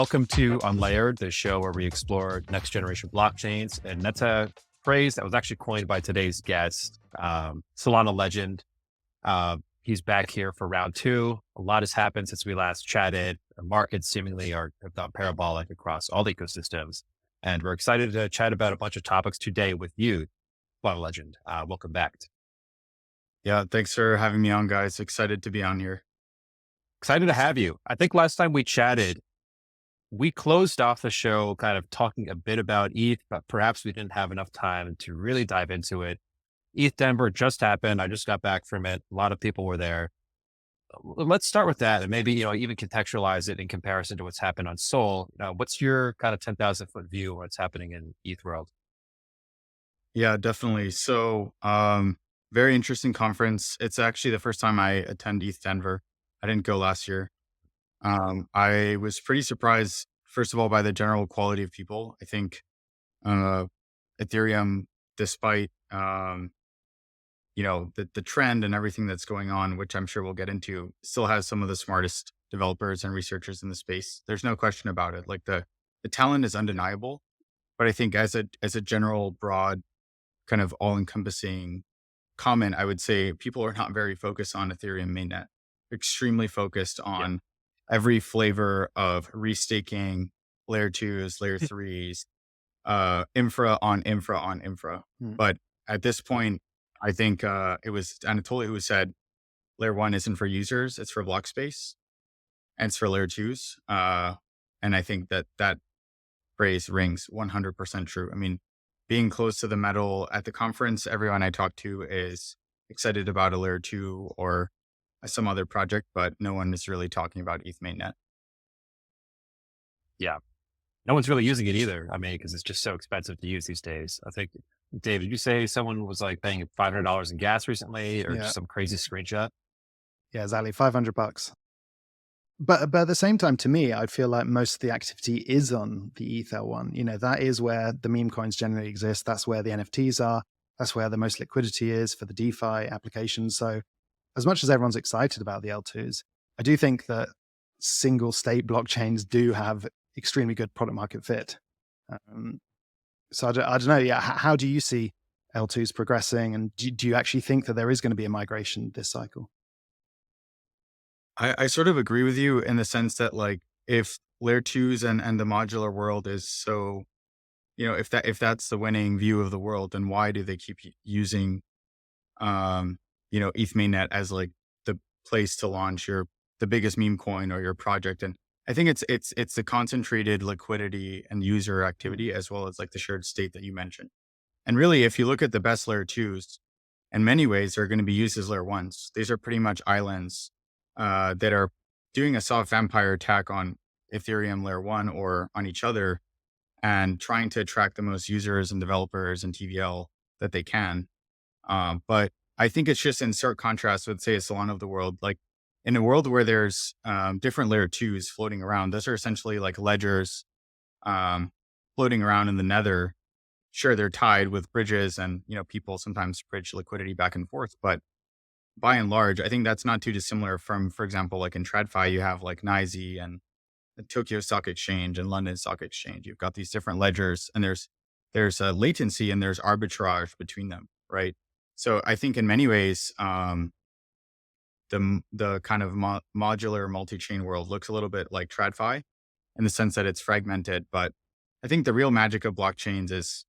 Welcome to Unlayered, the show where we explore next generation blockchains. And that's a phrase that was actually coined by today's guest, Solana Legend. He's back here for round two. A lot has happened since we last chatted. The markets seemingly have gone parabolic across all the ecosystems. And we're excited to chat about a bunch of topics today with you, Solana Legend. Welcome back. Yeah, thanks for having me on, guys. Excited to be on here. Excited to have you. I think last time we chatted, we closed off the show kind of talking a bit about ETH, but perhaps we didn't have enough time to really dive into it. Eth Denver just happened. I just got back from it. A lot of people were there. Let's start with that and maybe, even contextualize it in comparison to what's happened on Sol. What's your kind of 10,000 foot view of what's happening in ETH world? Yeah, definitely. So, very interesting conference. It's actually the first time I attend Eth Denver. I didn't go last year. I was pretty surprised, first of all, by the general quality of people. I think Ethereum, despite the trend and everything that's going on, which I'm sure we'll get into, still has some of the smartest developers and researchers in the space. There's no question about it. Like the talent is undeniable, but I think as a general broad kind of all encompassing comment, I would say people are not very focused on Ethereum mainnet. Extremely focused on every flavor of restaking, layer twos, layer threes, infra on infra on infra. But at this point, I think it was Anatoly who said layer one isn't for users, it's for block space, and it's for layer twos. And I think that phrase rings 100% true. I mean, being close to the metal at the conference, everyone I talk to is excited about a layer two or some other project, but no one is really talking about ETH mainnet. Yeah. No one's really using it either. I mean, because it's just so expensive to use these days. I think, Dave, did you say someone was like paying $500 in gas recently or just some crazy screenshot? Yeah, exactly. $500. But at the same time, to me, I feel like most of the activity is on the Ether one. That is where the meme coins generally exist. That's where the NFTs are. That's where the most liquidity is for the DeFi applications. So as much as everyone's excited about the L2s, I do think that single state blockchains do have extremely good product market fit. So I don't know. Yeah. How do you see L2s progressing? And do you actually think that there is going to be a migration this cycle? I sort of agree with you in the sense that, like, if layer twos and the modular world is so, if that's the winning view of the world, then why do they keep using ETH mainnet as like the place to launch the biggest meme coin or your project? And I think it's the concentrated liquidity and user activity as well as like the shared state that you mentioned. And really, if you look at the best layer twos, in many ways, they're going to be used as layer ones. These are pretty much islands that are doing a soft vampire attack on Ethereum layer one or on each other and trying to attract the most users and developers and TVL that they can. But I think it's just in stark contrast with, say, a Solana of the world. Like in a world where there's different layer twos floating around, those are essentially like ledgers floating around in the nether. Sure, they're tied with bridges and, people sometimes bridge liquidity back and forth. But by and large, I think that's not too dissimilar from, for example, like in TradFi, you have like NYSE and the Tokyo Stock Exchange and London Stock Exchange. You've got these different ledgers and there's a latency and there's arbitrage between them, right? So I think in many ways, the kind of modular multi-chain world looks a little bit like TradFi in the sense that it's fragmented. But I think the real magic of blockchains is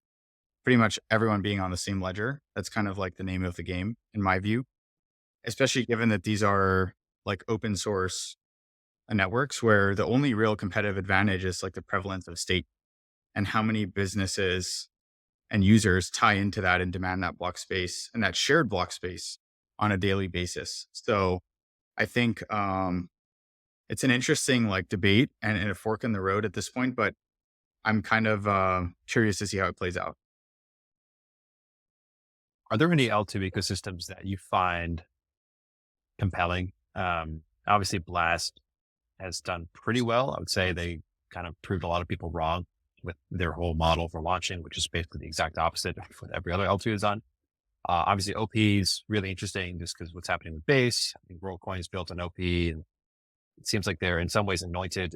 pretty much everyone being on the same ledger. That's kind of like the name of the game, in my view, especially given that these are like open source networks where the only real competitive advantage is like the prevalence of state and how many businesses and users tie into that and demand that block space and that shared block space on a daily basis. So I think it's an interesting like debate and a fork in the road at this point, but I'm kind of curious to see how it plays out. Are there any L2 ecosystems that you find compelling? Obviously, Blast has done pretty well. I would say they kind of proved a lot of people wrong with their whole model for launching, which is basically the exact opposite of what every other L2 is on. Obviously, OP is really interesting just because what's happening with Base. I think WorldCoin is built on OP, and it seems like they're in some ways anointed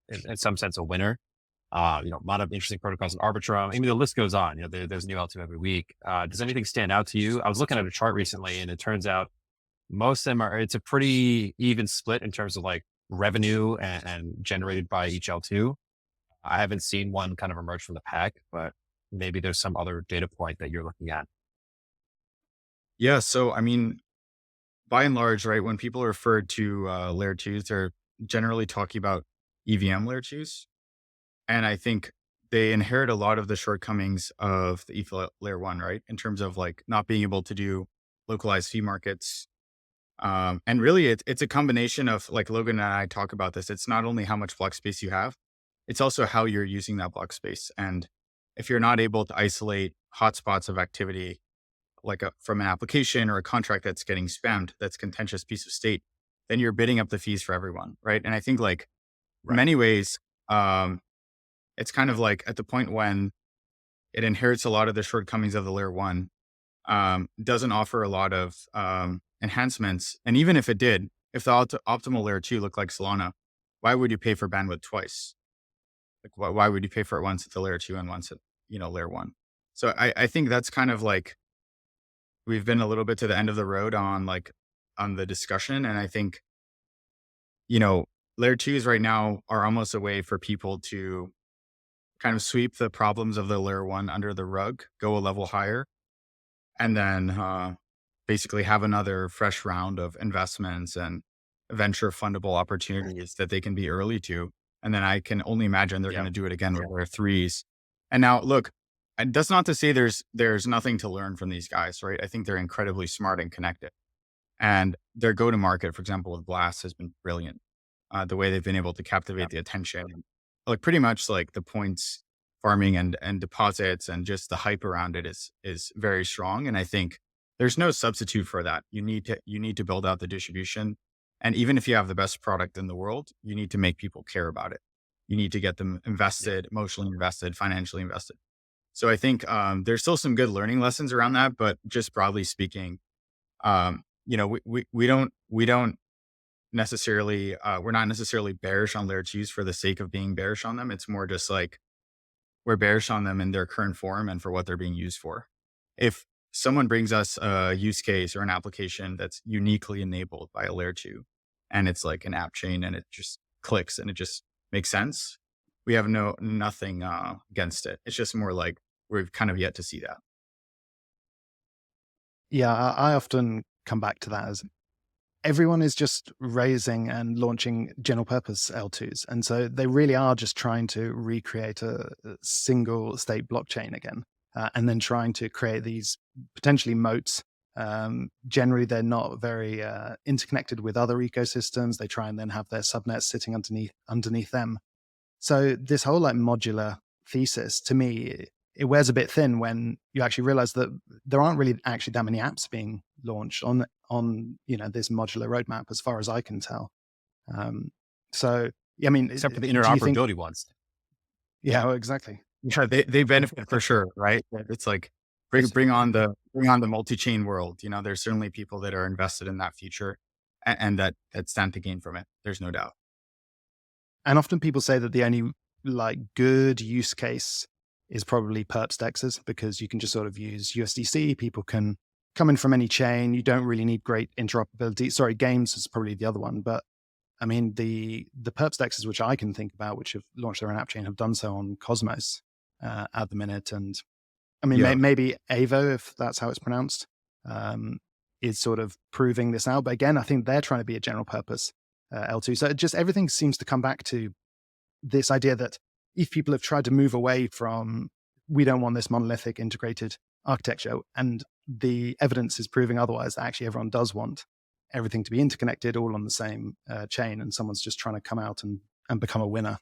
in some sense a winner. A lot of interesting protocols in Arbitrum. I mean, the list goes on. There's new L2 every week. Does anything stand out to you? I was looking at a chart recently, and it turns out most of them it's a pretty even split in terms of like revenue and generated by each L2. I haven't seen one kind of emerge from the pack, but maybe there's some other data point that you're looking at. Yeah. So, I mean, by and large, right, when people refer to layer twos, they're generally talking about EVM layer twos. And I think they inherit a lot of the shortcomings of the ETH layer one, right? In terms of like not being able to do localized fee markets. And really it's a combination of, like Logan and I talk about this. It's not only how much block space you have, it's also how you're using that block space. And if you're not able to isolate hotspots of activity, like from an application or a contract that's getting spammed, that's contentious piece of state, then you're bidding up the fees for everyone, right? And I think like in Right. many ways, it's kind of like at the point when it inherits a lot of the shortcomings of the layer one, doesn't offer a lot of enhancements. And even if it did, if the optimal layer two looked like Solana, why would you pay for bandwidth twice? Like, why would you pay for it once at the layer two and once at, layer one? So I think that's kind of like, we've been a little bit to the end of the road on the discussion. And I think, layer twos right now are almost a way for people to kind of sweep the problems of the layer one under the rug, go a level higher, and then basically have another fresh round of investments and venture fundable opportunities that they can be early to. And then I can only imagine they're Yeah. going to do it again with layer threes. And now look, and that's not to say there's nothing to learn from these guys, right? I think they're incredibly smart and connected. And their go-to-market, for example, with Blast has been brilliant. The way they've been able to captivate the attention, like pretty much like the points farming and deposits and just the hype around it is very strong. And I think there's no substitute for that. You need to build out the distribution. And even if you have the best product in the world, you need to make people care about it. You need to get them invested, emotionally invested, financially invested. So I think there's still some good learning lessons around that, but just broadly speaking, we don't necessarily, we're not necessarily bearish on layer twos for the sake of being bearish on them. It's more just like we're bearish on them in their current form and for what they're being used for. If someone brings us a use case or an application that's uniquely enabled by a layer two, and it's like an app chain and it just clicks and it just makes sense, we have nothing against it. It's just more like we've kind of yet to see that. Yeah, I often come back to that as everyone is just raising and launching general purpose L2s. And so they really are just trying to recreate a single state blockchain again, and then trying to create these potentially moats. Generally, they're not very interconnected with other ecosystems. They try and then have their subnets sitting underneath them. So this whole like modular thesis, to me, it wears a bit thin when you actually realize that there aren't really actually that many apps being launched on this modular roadmap, as far as I can tell. So yeah, I mean, Except for the do you think? interoperability ones. Yeah, well, exactly. Yeah, they benefit for sure, right? It's like bring on the multi-chain world. There's certainly people that are invested in that future and that stand to gain from it. There's no doubt. And often people say that the only like good use case is probably perps dexes, because you can just sort of use USDC. People can come in from any chain. You don't really need great interoperability. Sorry, games is probably the other one. But I mean, the perps dexes, which I can think about, which have launched their own app chain, have done so on Cosmos at the minute. And I mean, Yeah. maybe Avo, if that's how it's pronounced, is sort of proving this out. But again, I think they're trying to be a general purpose L2. So just everything seems to come back to this idea that if people have tried to move away from, we don't want this monolithic integrated architecture, and the evidence is proving otherwise, that actually everyone does want everything to be interconnected, all on the same chain, and someone's just trying to come out and become a winner.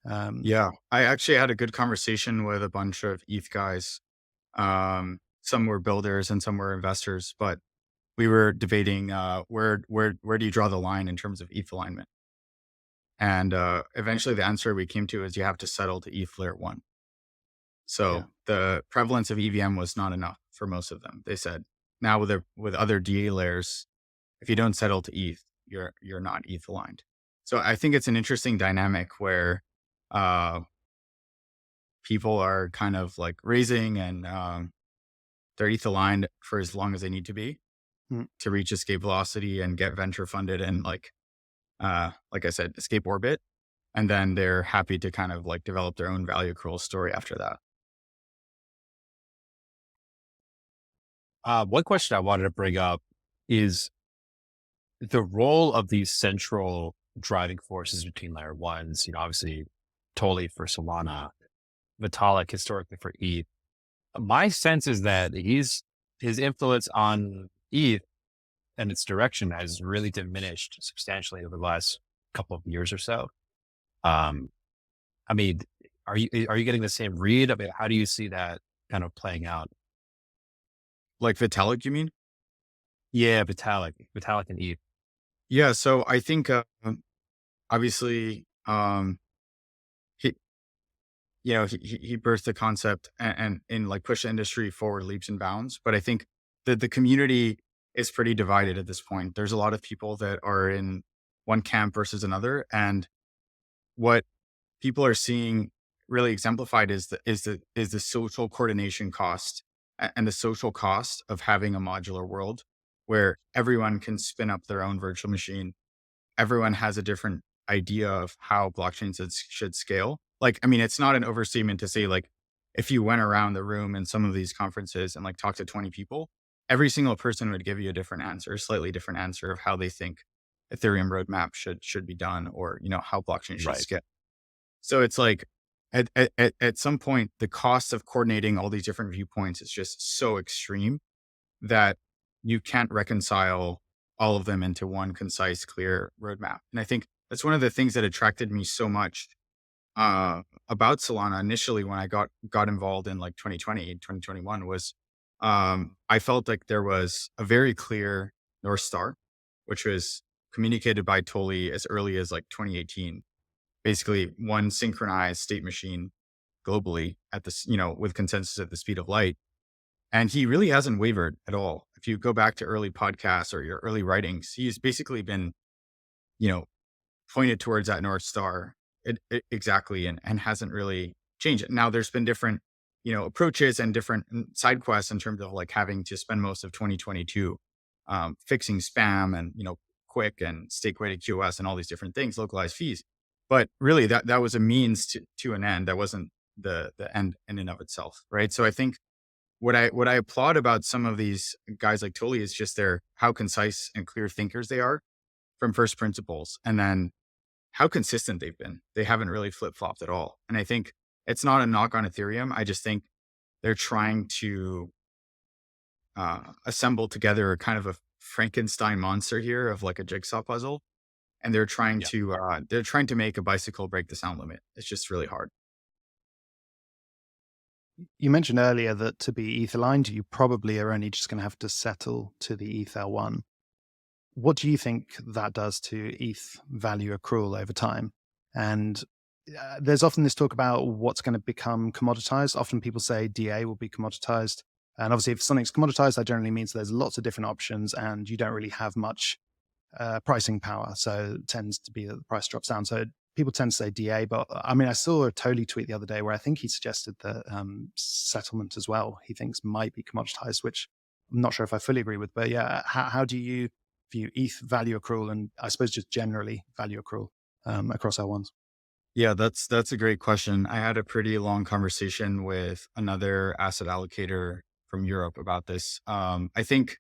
Yeah, I actually had a good conversation with a bunch of ETH guys. Some were builders and some were investors, but we were debating where do you draw the line in terms of ETH alignment? And eventually the answer we came to is you have to settle to ETH layer one. So Yeah. the prevalence of EVM was not enough for most of them. They said, now with other DA layers, if you don't settle to ETH, you're not ETH aligned. So I think it's an interesting dynamic where uh, people are kind of like raising and they're ETH aligned for as long as they need to be Mm. to reach escape velocity and get venture funded and like I said, escape orbit. And then they're happy to kind of like develop their own value accrual story after that. One question I wanted to bring up is the role of these central driving forces between layer ones, obviously totally for Solana, Vitalik historically for ETH. My sense is that his influence on ETH and its direction has really diminished substantially over the last couple of years or so. Um, I mean, are you getting the same read? I mean, how do you see that kind of playing out? Like Vitalik, you mean? Yeah, Vitalik and ETH. Yeah. So I think obviously he he birthed the concept and like push the industry forward leaps and bounds. But I think that the community is pretty divided at this point. There's a lot of people that are in one camp versus another, and what people are seeing really exemplified is the social coordination cost and the social cost of having a modular world where everyone can spin up their own virtual machine. Everyone has a different idea of how blockchains should scale. Like, I mean, it's not an overstatement to say, like, if you went around the room in some of these conferences and like talked to 20 people, every single person would give you a different answer, a slightly different answer of how they think Ethereum roadmap should be done, or how blockchain should Right. scale. So it's like at some point, the cost of coordinating all these different viewpoints is just so extreme that you can't reconcile all of them into one concise, clear roadmap. And I think that's one of the things that attracted me so much about Solana initially when I got involved in like 2020, 2021 was I felt like there was a very clear North Star, which was communicated by Tolly as early as like 2018. Basically, one synchronized state machine globally at this, with consensus at the speed of light. And he really hasn't wavered at all. If you go back to early podcasts or your early writings, he's basically been, you know, pointed towards that North Star exactly and hasn't really changed it. Now, there's been different, approaches and different side quests in terms of like having to spend most of 2022 fixing spam and, quick and stake weighted QoS and all these different things, localized fees. But really that was a means to an end. That wasn't the end in and of itself. Right. So I think what I applaud about some of these guys like Tully is just how concise and clear thinkers they are from first principles, and then how consistent they've been. They haven't really flip flopped at all. And I think it's not a knock on Ethereum. I just think they're trying to assemble together a kind of a Frankenstein monster here of like a jigsaw puzzle, and they're trying to make a bicycle break the sound limit. It's just really hard. You mentioned earlier that to be ETH aligned, you probably are only just going to have to settle to the ETH1. What do you think that does to ETH value accrual over time? And there's often this talk about what's going to become commoditized. Often people say DA will be commoditized. And obviously, if something's commoditized, that generally means there's lots of different options and you don't really have much pricing power. So it tends to be that the price drops down. So people tend to say DA, but I mean, I saw a Tolly tweet the other day where I think he suggested that settlement as well, he thinks might be commoditized, which I'm not sure if I fully agree with. But yeah, how do you view ETH value accrual and I suppose just generally value accrual across L1s? Yeah, that's a great question. I had a pretty long conversation with another asset allocator from Europe about this. I think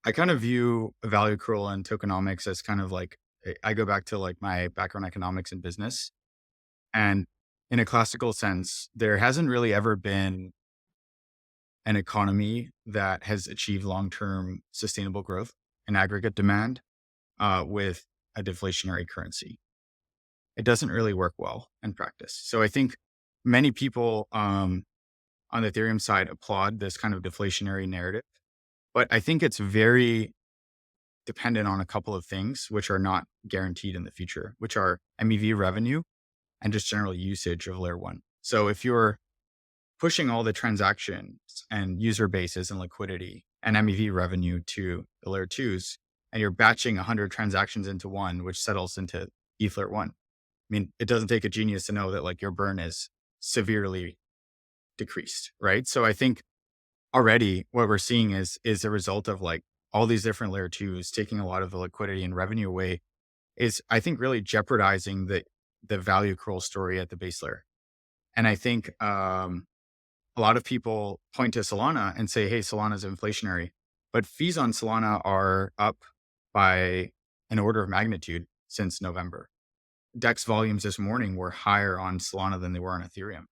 I kind of view value accrual and tokenomics as kind of like, I go back to like my background economics and business. And in a classical sense, there hasn't really ever been an economy that has achieved long-term sustainable growth in aggregate demand with a deflationary currency. It doesn't really work well in practice. So I think many people on the Ethereum side applaud this kind of deflationary narrative, but I think it's very dependent on a couple of things, which are not guaranteed in the future, which are MEV revenue and just general usage of layer one. So if you're pushing all the transactions and user bases and liquidity and MEV revenue to the layer twos, and you're batching 100 transactions into one, which settles into Ether 1. I mean, it doesn't take a genius to know that like your burn is severely decreased, right? So I think already what we're seeing is a result of like all these different layer twos taking a lot of the liquidity and revenue away is I think really jeopardizing the value accrual story at the base layer. And I think a lot of people point to Solana and say, hey, Solana is inflationary, but fees on Solana are up by an order of magnitude since November. DEX volumes this morning were higher on Solana than they were on Ethereum.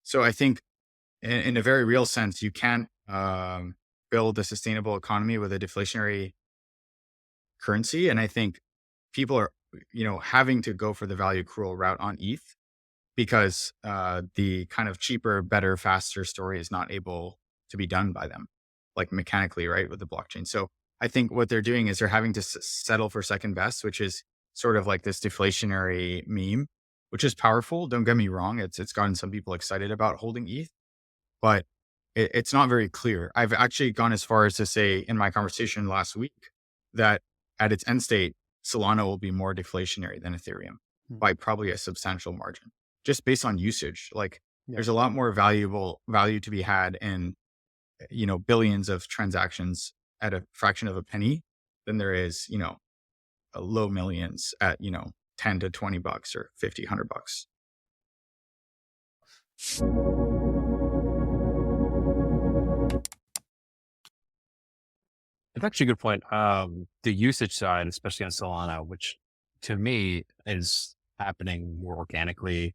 So I think in a very real sense, you can't build a sustainable economy with a deflationary currency. And I think people are, having to go for the value accrual route on ETH because the kind of cheaper, better, faster story is not able to be done by them, like mechanically, right, with the blockchain. So I think what they're doing is they're having to settle for second best, which is sort of like this deflationary meme, which is powerful. Don't get me wrong. It's gotten some people excited about holding ETH, but it's not very clear. I've actually gone as far as to say in my conversation last week that at its end state, Solana will be more deflationary than Ethereum by probably a substantial margin, just based on usage. Like there's a lot more value to be had in, billions of transactions at a fraction of a penny than there is, low millions at, 10 to $20 or 50, $100. It's actually a good point. The usage side, especially on Solana, which to me is happening more organically.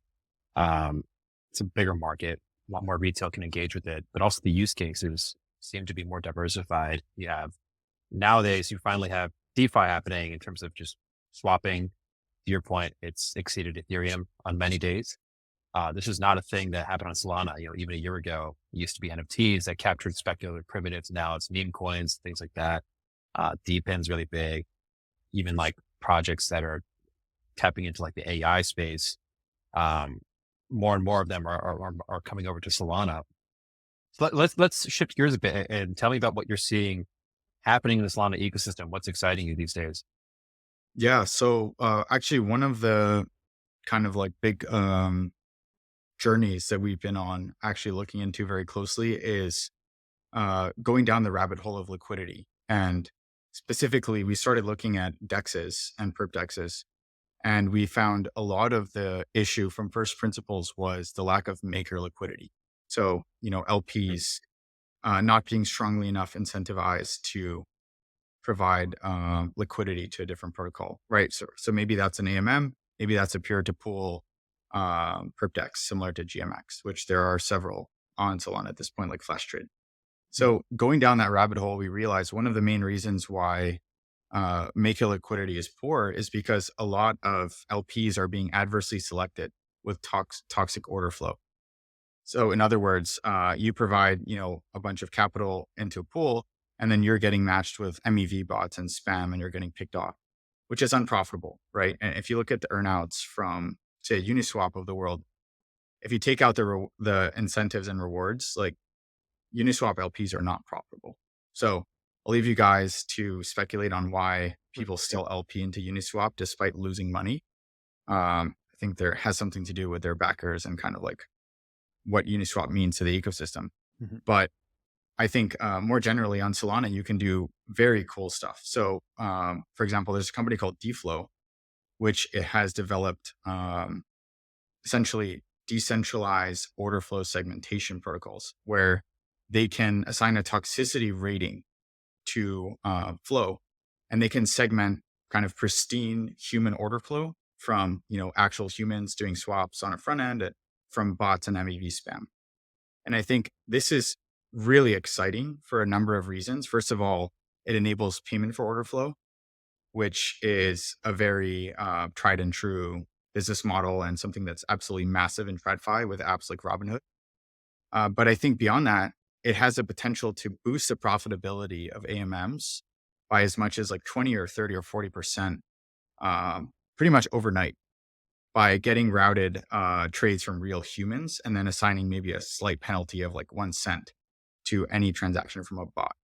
It's a bigger market, a lot more retail can engage with it, but also the use cases seem to be more diversified. You have nowadays, you finally have DeFi happening in terms of just swapping. To your point, it's exceeded Ethereum on many days. This is not a thing that happened on Solana. Even a year ago, it used to be NFTs that captured speculative primitives. Now it's meme coins, things like that. DePin's really big. Even like projects that are tapping into like the AI space. More and more of them are coming over to Solana. So let's shift gears a bit and tell me about what you're seeing happening in the Solana ecosystem. What's exciting you these days? Yeah. So actually, one of the kind of like big journeys that we've been on, actually looking into very closely, is going down the rabbit hole of liquidity. And specifically, we started looking at DEXs and perp DEXs. And we found a lot of the issue from first principles was the lack of maker liquidity. So, LPs not being strongly enough incentivized to provide liquidity to a different protocol, right? So maybe that's an AMM, maybe that's a peer-to-pool perp DEX similar to GMX, which there are several on Solana at this point, like Flash Trade. So going down that rabbit hole, we realized one of the main reasons why maker liquidity is poor is because a lot of LPs are being adversely selected with toxic order flow. So in other words, you provide, a bunch of capital into a pool, and then you're getting matched with MEV bots and spam, and you're getting picked off, which is unprofitable, right? And if you look at the earnouts from, say, Uniswap of the world, if you take out the incentives and rewards, like Uniswap LPs are not profitable. So I'll leave you guys to speculate on why people still LP into Uniswap despite losing money. I think there has something to do with their backers and kind of like what Uniswap means to the ecosystem. But I think more generally on Solana, you can do very cool stuff. So for example, there's a company called DFlow, which it has developed essentially decentralized order flow segmentation protocols where they can assign a toxicity rating to flow, and they can segment kind of pristine human order flow from, actual humans doing swaps on a front end from bots and MEV spam. And I think this is really exciting for a number of reasons. First of all, it enables payment for order flow, which is a very tried and true business model and something that's absolutely massive in TradFi with apps like Robinhood. But I think beyond that, it has the potential to boost the profitability of AMMs by as much as like 20 or 30 or 40%, pretty much overnight, by getting routed trades from real humans and then assigning maybe a slight penalty of like 1 cent to any transaction from a bot.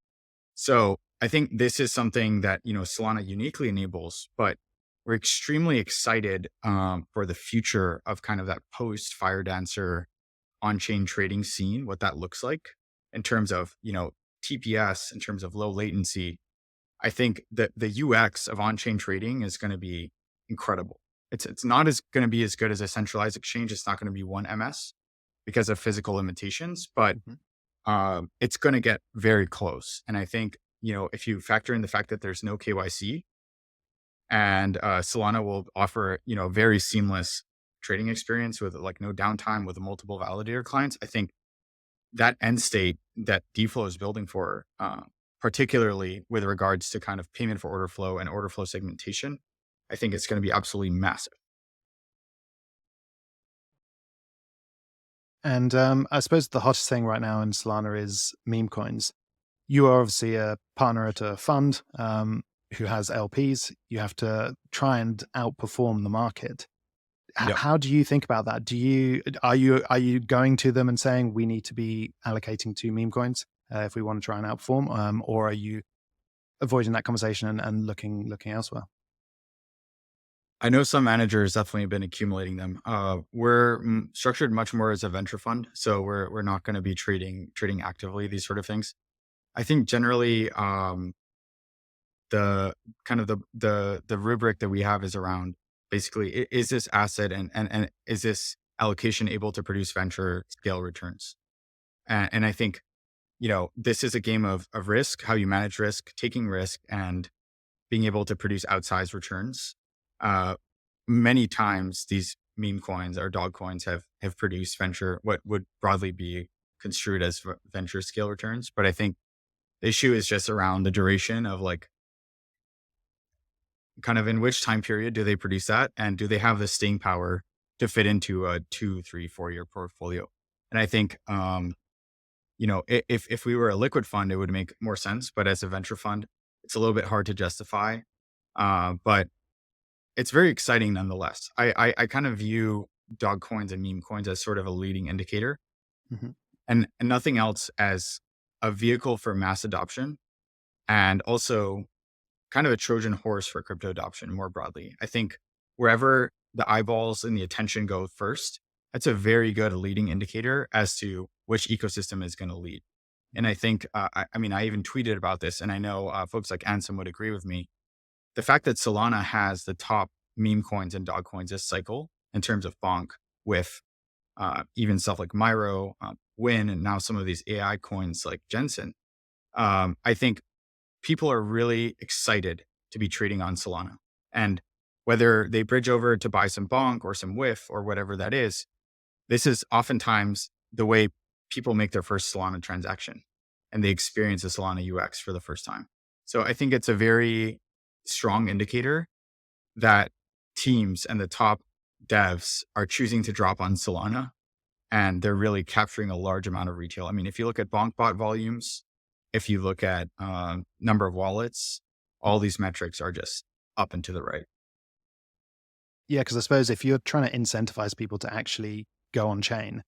So I think this is something that, Solana uniquely enables, but we're extremely excited for the future of kind of that post Fire Dancer on-chain trading scene, what that looks like in terms of, TPS, in terms of low latency. I think that the UX of on-chain trading is going to be incredible. It's not as going to be as good as a centralized exchange. It's not going to be one MS because of physical limitations, but it's going to get very close. And I think, if you factor in the fact that there's no KYC and Solana will offer, very seamless trading experience with like no downtime with multiple validator clients, I think that end state that DFlow is building for, particularly with regards to kind of payment for order flow and order flow segmentation, I think it's going to be absolutely massive. And I suppose the hottest thing right now in Solana is meme coins. You are obviously a partner at a fund who has LPs. You have to try and outperform the market. Yep. How do you think about that? Are you going to them and saying we need to be allocating to meme coins if we want to try and outperform, or are you avoiding that conversation and looking elsewhere? I know some managers definitely have been accumulating them. We're structured much more as a venture fund, so we're not going to be trading actively these sort of things. I think generally, the kind of the rubric that we have is around basically is this asset and is this allocation able to produce venture scale returns? And I think this is a game of risk, how you manage risk, taking risk, and being able to produce outsized returns. Many times these meme coins or dog coins have produced venture, what would broadly be construed as venture scale returns. But I think the issue is just around the duration of like kind of in which time period do they produce that, and do they have the staying power to fit into a 2, 3, 4 year portfolio? And I think, if we were a liquid fund, it would make more sense. But as a venture fund, it's a little bit hard to justify. But it's very exciting nonetheless. I kind of view dog coins and meme coins as sort of a leading indicator, and nothing else as a vehicle for mass adoption, and also kind of a Trojan horse for crypto adoption more broadly. I think wherever the eyeballs and the attention go first, that's a very good leading indicator as to which ecosystem is going to lead. And I think, I even tweeted about this, and I know folks like Ansem would agree with me. The fact that Solana has the top meme coins and dog coins this cycle in terms of bonk, with even stuff like Myro, Win, and now some of these AI coins like Jensen, I think people are really excited to be trading on Solana. And whether they bridge over to buy some bonk or some whiff or whatever that is, this is oftentimes the way people make their first Solana transaction, and they experience the Solana UX for the first time. So I think it's a very strong indicator that teams and the top devs are choosing to drop on Solana, and they're really capturing a large amount of retail. I mean, if you look at BonkBot volumes, if you look at number of wallets, all these metrics are just up and to the right. Yeah, because I suppose if you're trying to incentivize people to actually go on chain,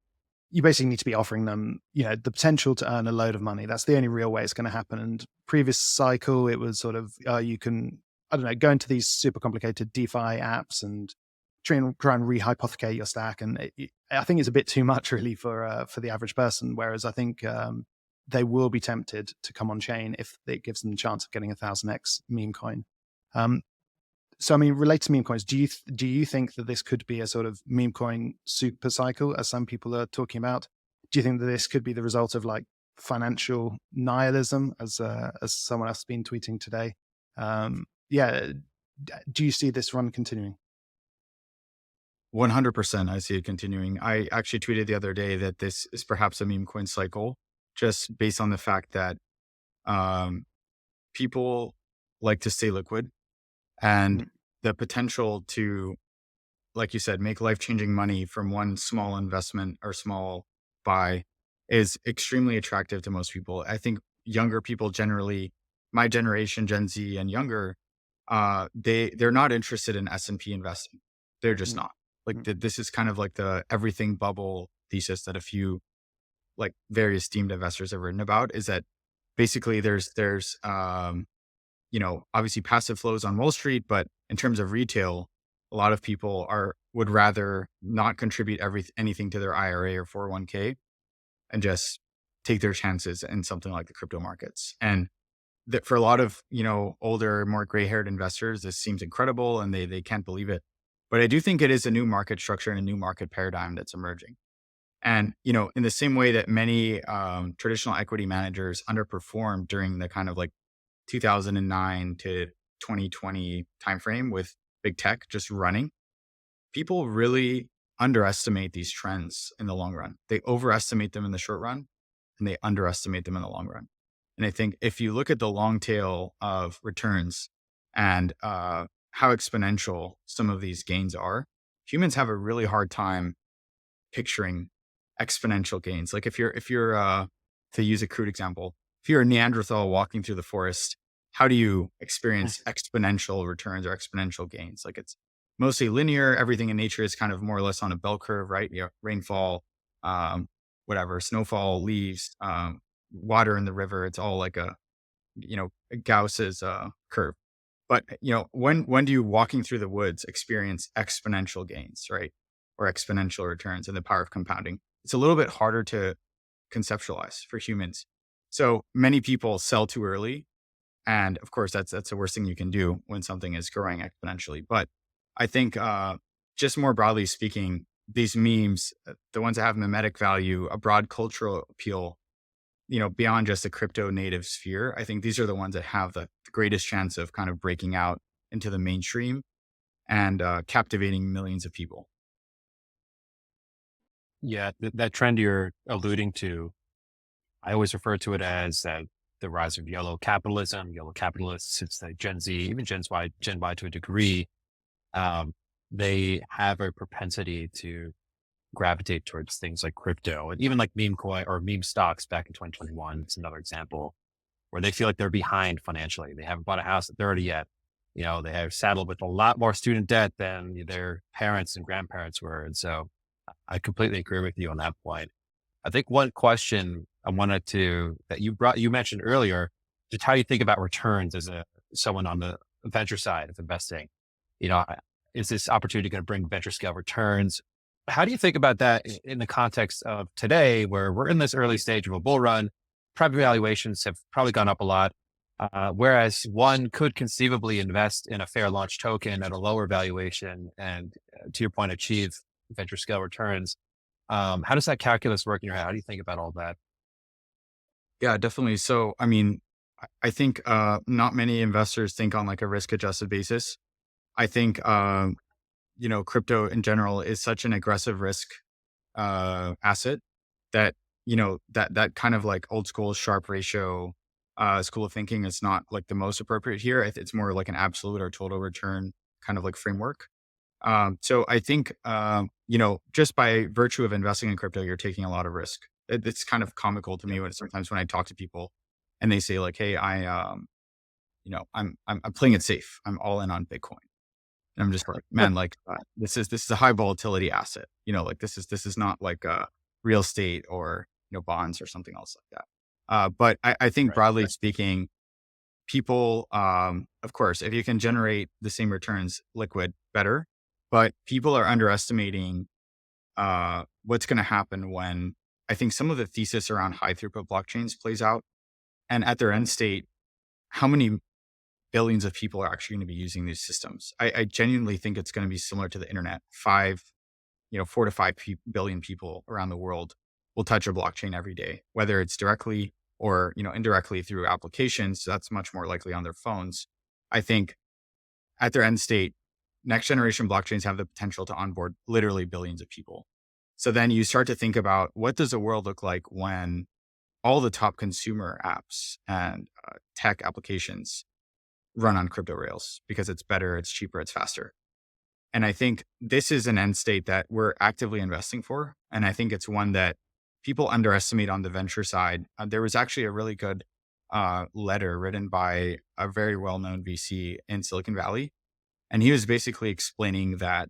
you basically need to be offering them, the potential to earn a load of money. That's the only real way it's going to happen. And previous cycle, it was sort of, you can, I don't know, go into these super complicated DeFi apps and try and rehypothecate your stack. And I think it's a bit too much really for the average person. Whereas I think they will be tempted to come on chain if it gives them the chance of getting 1000x meme coin. So, I mean, related to meme coins, do you think that this could be a sort of meme coin super cycle, as some people are talking about? Do you think that this could be the result of like financial nihilism, as someone else has been tweeting today? Do you see this run continuing? 100%, I see it continuing. I actually tweeted the other day that this is perhaps a meme coin cycle, just based on the fact that people like to stay liquid. And the potential to, like you said, make life-changing money from one small investment or small buy is extremely attractive to most people. I think younger people generally, my generation, Gen Z and younger, they're not interested in S&P investing. They're just not. Like this is kind of like the everything bubble thesis that a few like very esteemed investors have written about, is that basically there's obviously passive flows on Wall Street, but in terms of retail, a lot of people would rather not contribute anything to their IRA or 401k and just take their chances in something like the crypto markets. And that for a lot of, older, more gray-haired investors, this seems incredible and they can't believe it. But I do think it is a new market structure and a new market paradigm that's emerging. And, in the same way that many traditional equity managers underperformed during the kind of like 2009 to 2020 timeframe with big tech just running, people really underestimate these trends in the long run. They overestimate them in the short run and they underestimate them in the long run. And I think if you look at the long tail of returns and how exponential some of these gains are, humans have a really hard time picturing exponential gains. Like if you're to use a crude example, if you're a Neanderthal walking through the forest, how do you experience exponential returns or exponential gains? Like it's mostly linear. Everything in nature is kind of more or less on a bell curve, right? Rainfall, whatever, snowfall, leaves, water in the river. It's all like a Gauss's curve. But when do you walking through the woods experience exponential gains, right? Or exponential returns and the power of compounding? It's a little bit harder to conceptualize for humans. So many people sell too early. And of course, that's the worst thing you can do when something is growing exponentially. But I think just more broadly speaking, these memes, the ones that have mimetic value, a broad cultural appeal, beyond just the crypto native sphere, I think these are the ones that have the greatest chance of kind of breaking out into the mainstream and captivating millions of people. Yeah, that trend you're alluding to, I always refer to it as the rise of yellow capitalism, yellow capitalists. It's like Gen Z, even Gen Y to a degree. They have a propensity to gravitate towards things like crypto and even like meme coin or meme stocks back in 2021. It's another example where they feel like they're behind financially. They haven't bought a house at 30 yet. They have saddled with a lot more student debt than their parents and grandparents were. And so I completely agree with you on that point. I think one question that you mentioned earlier, just how you think about returns as someone on the venture side of investing. Is this opportunity going to bring venture scale returns? How do you think about that in the context of today, where we're in this early stage of a bull run? Private valuations have probably gone up a lot, whereas one could conceivably invest in a fair launch token at a lower valuation and, to your point, achieve venture scale returns. How does that calculus work in your head? How do you think about all that? Yeah, definitely. So, I mean, I think not many investors think on like a risk adjusted basis. I think, crypto in general is such an aggressive risk asset that, that kind of like old school Sharpe ratio school of thinking is not like the most appropriate here. It's more like an absolute or total return kind of like framework. So I think, just by virtue of investing in crypto, you're taking a lot of risk. It's kind of comical to me sometimes when I talk to people and they say like, "Hey, I'm playing it safe. I'm all in on Bitcoin." And I'm just like, man, like this is a high volatility asset. Like this is not like real estate or bonds or something else like that. But I think broadly speaking, people, of course, if you can generate the same returns liquid, better. But people are underestimating what's going to happen when I think some of the thesis around high throughput blockchains plays out. And at their end state, how many billions of people are actually going to be using these systems? I genuinely think it's going to be similar to the internet. 4 to 5 billion people around the world will touch a blockchain every day, whether it's directly or indirectly through applications. So that's much more likely on their phones. I think at their end state, next generation blockchains have the potential to onboard literally billions of people. So then you start to think about what does the world look like when all the top consumer apps and tech applications run on crypto rails because it's better, it's cheaper, it's faster. And I think this is an end state that we're actively investing for. And I think it's one that people underestimate on the venture side. There was actually a really good letter written by a very well-known VC in Silicon Valley. And he was basically explaining that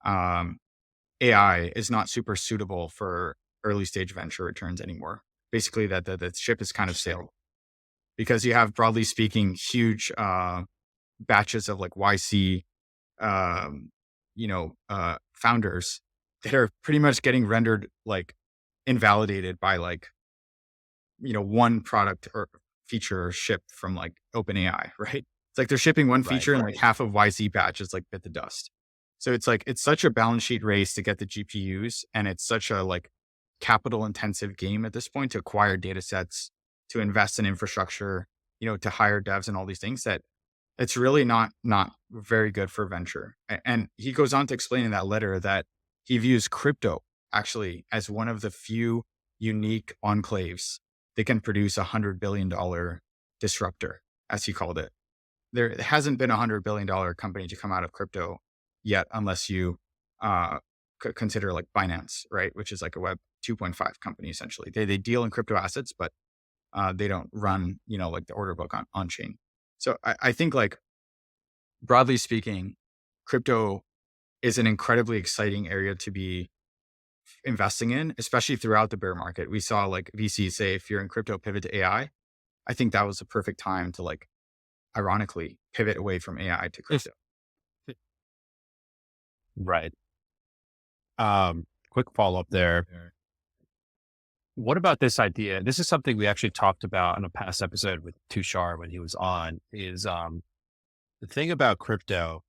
AI is not super suitable for early stage venture returns anymore. Basically that the ship is kind of sailed. because you have, broadly speaking, huge batches of like YC, um, founders that are pretty much getting rendered like invalidated by like, one product or feature shipped from like OpenAI, right? It's like they're shipping one Right. feature and like half of YC batches like bit the dust. So it's like, it's such a balance sheet race to get the GPUs, and it's such a like capital intensive game at this point to acquire data sets, to invest in infrastructure, to hire devs and all these things, that it's really not very good for venture. And he goes on to explain in that letter that he views crypto actually as one of the few unique enclaves that can produce $100 billion disruptor, as he called it. There hasn't been $100 billion company to come out of crypto yet, unless you consider like Binance, right? Which is like a Web 2.5 company essentially. They deal in crypto assets, but they don't run, like the order book on chain. So I think, like, broadly speaking, crypto is an incredibly exciting area to be investing in, especially throughout the bear market. We saw like VCs say, if you're in crypto, pivot to AI. I think that was the perfect time to, like, ironically pivot away from AI to crypto. Right. Quick follow up there. What about this idea? This is something we actually talked about in a past episode with Tushar when he was on, is the thing about crypto,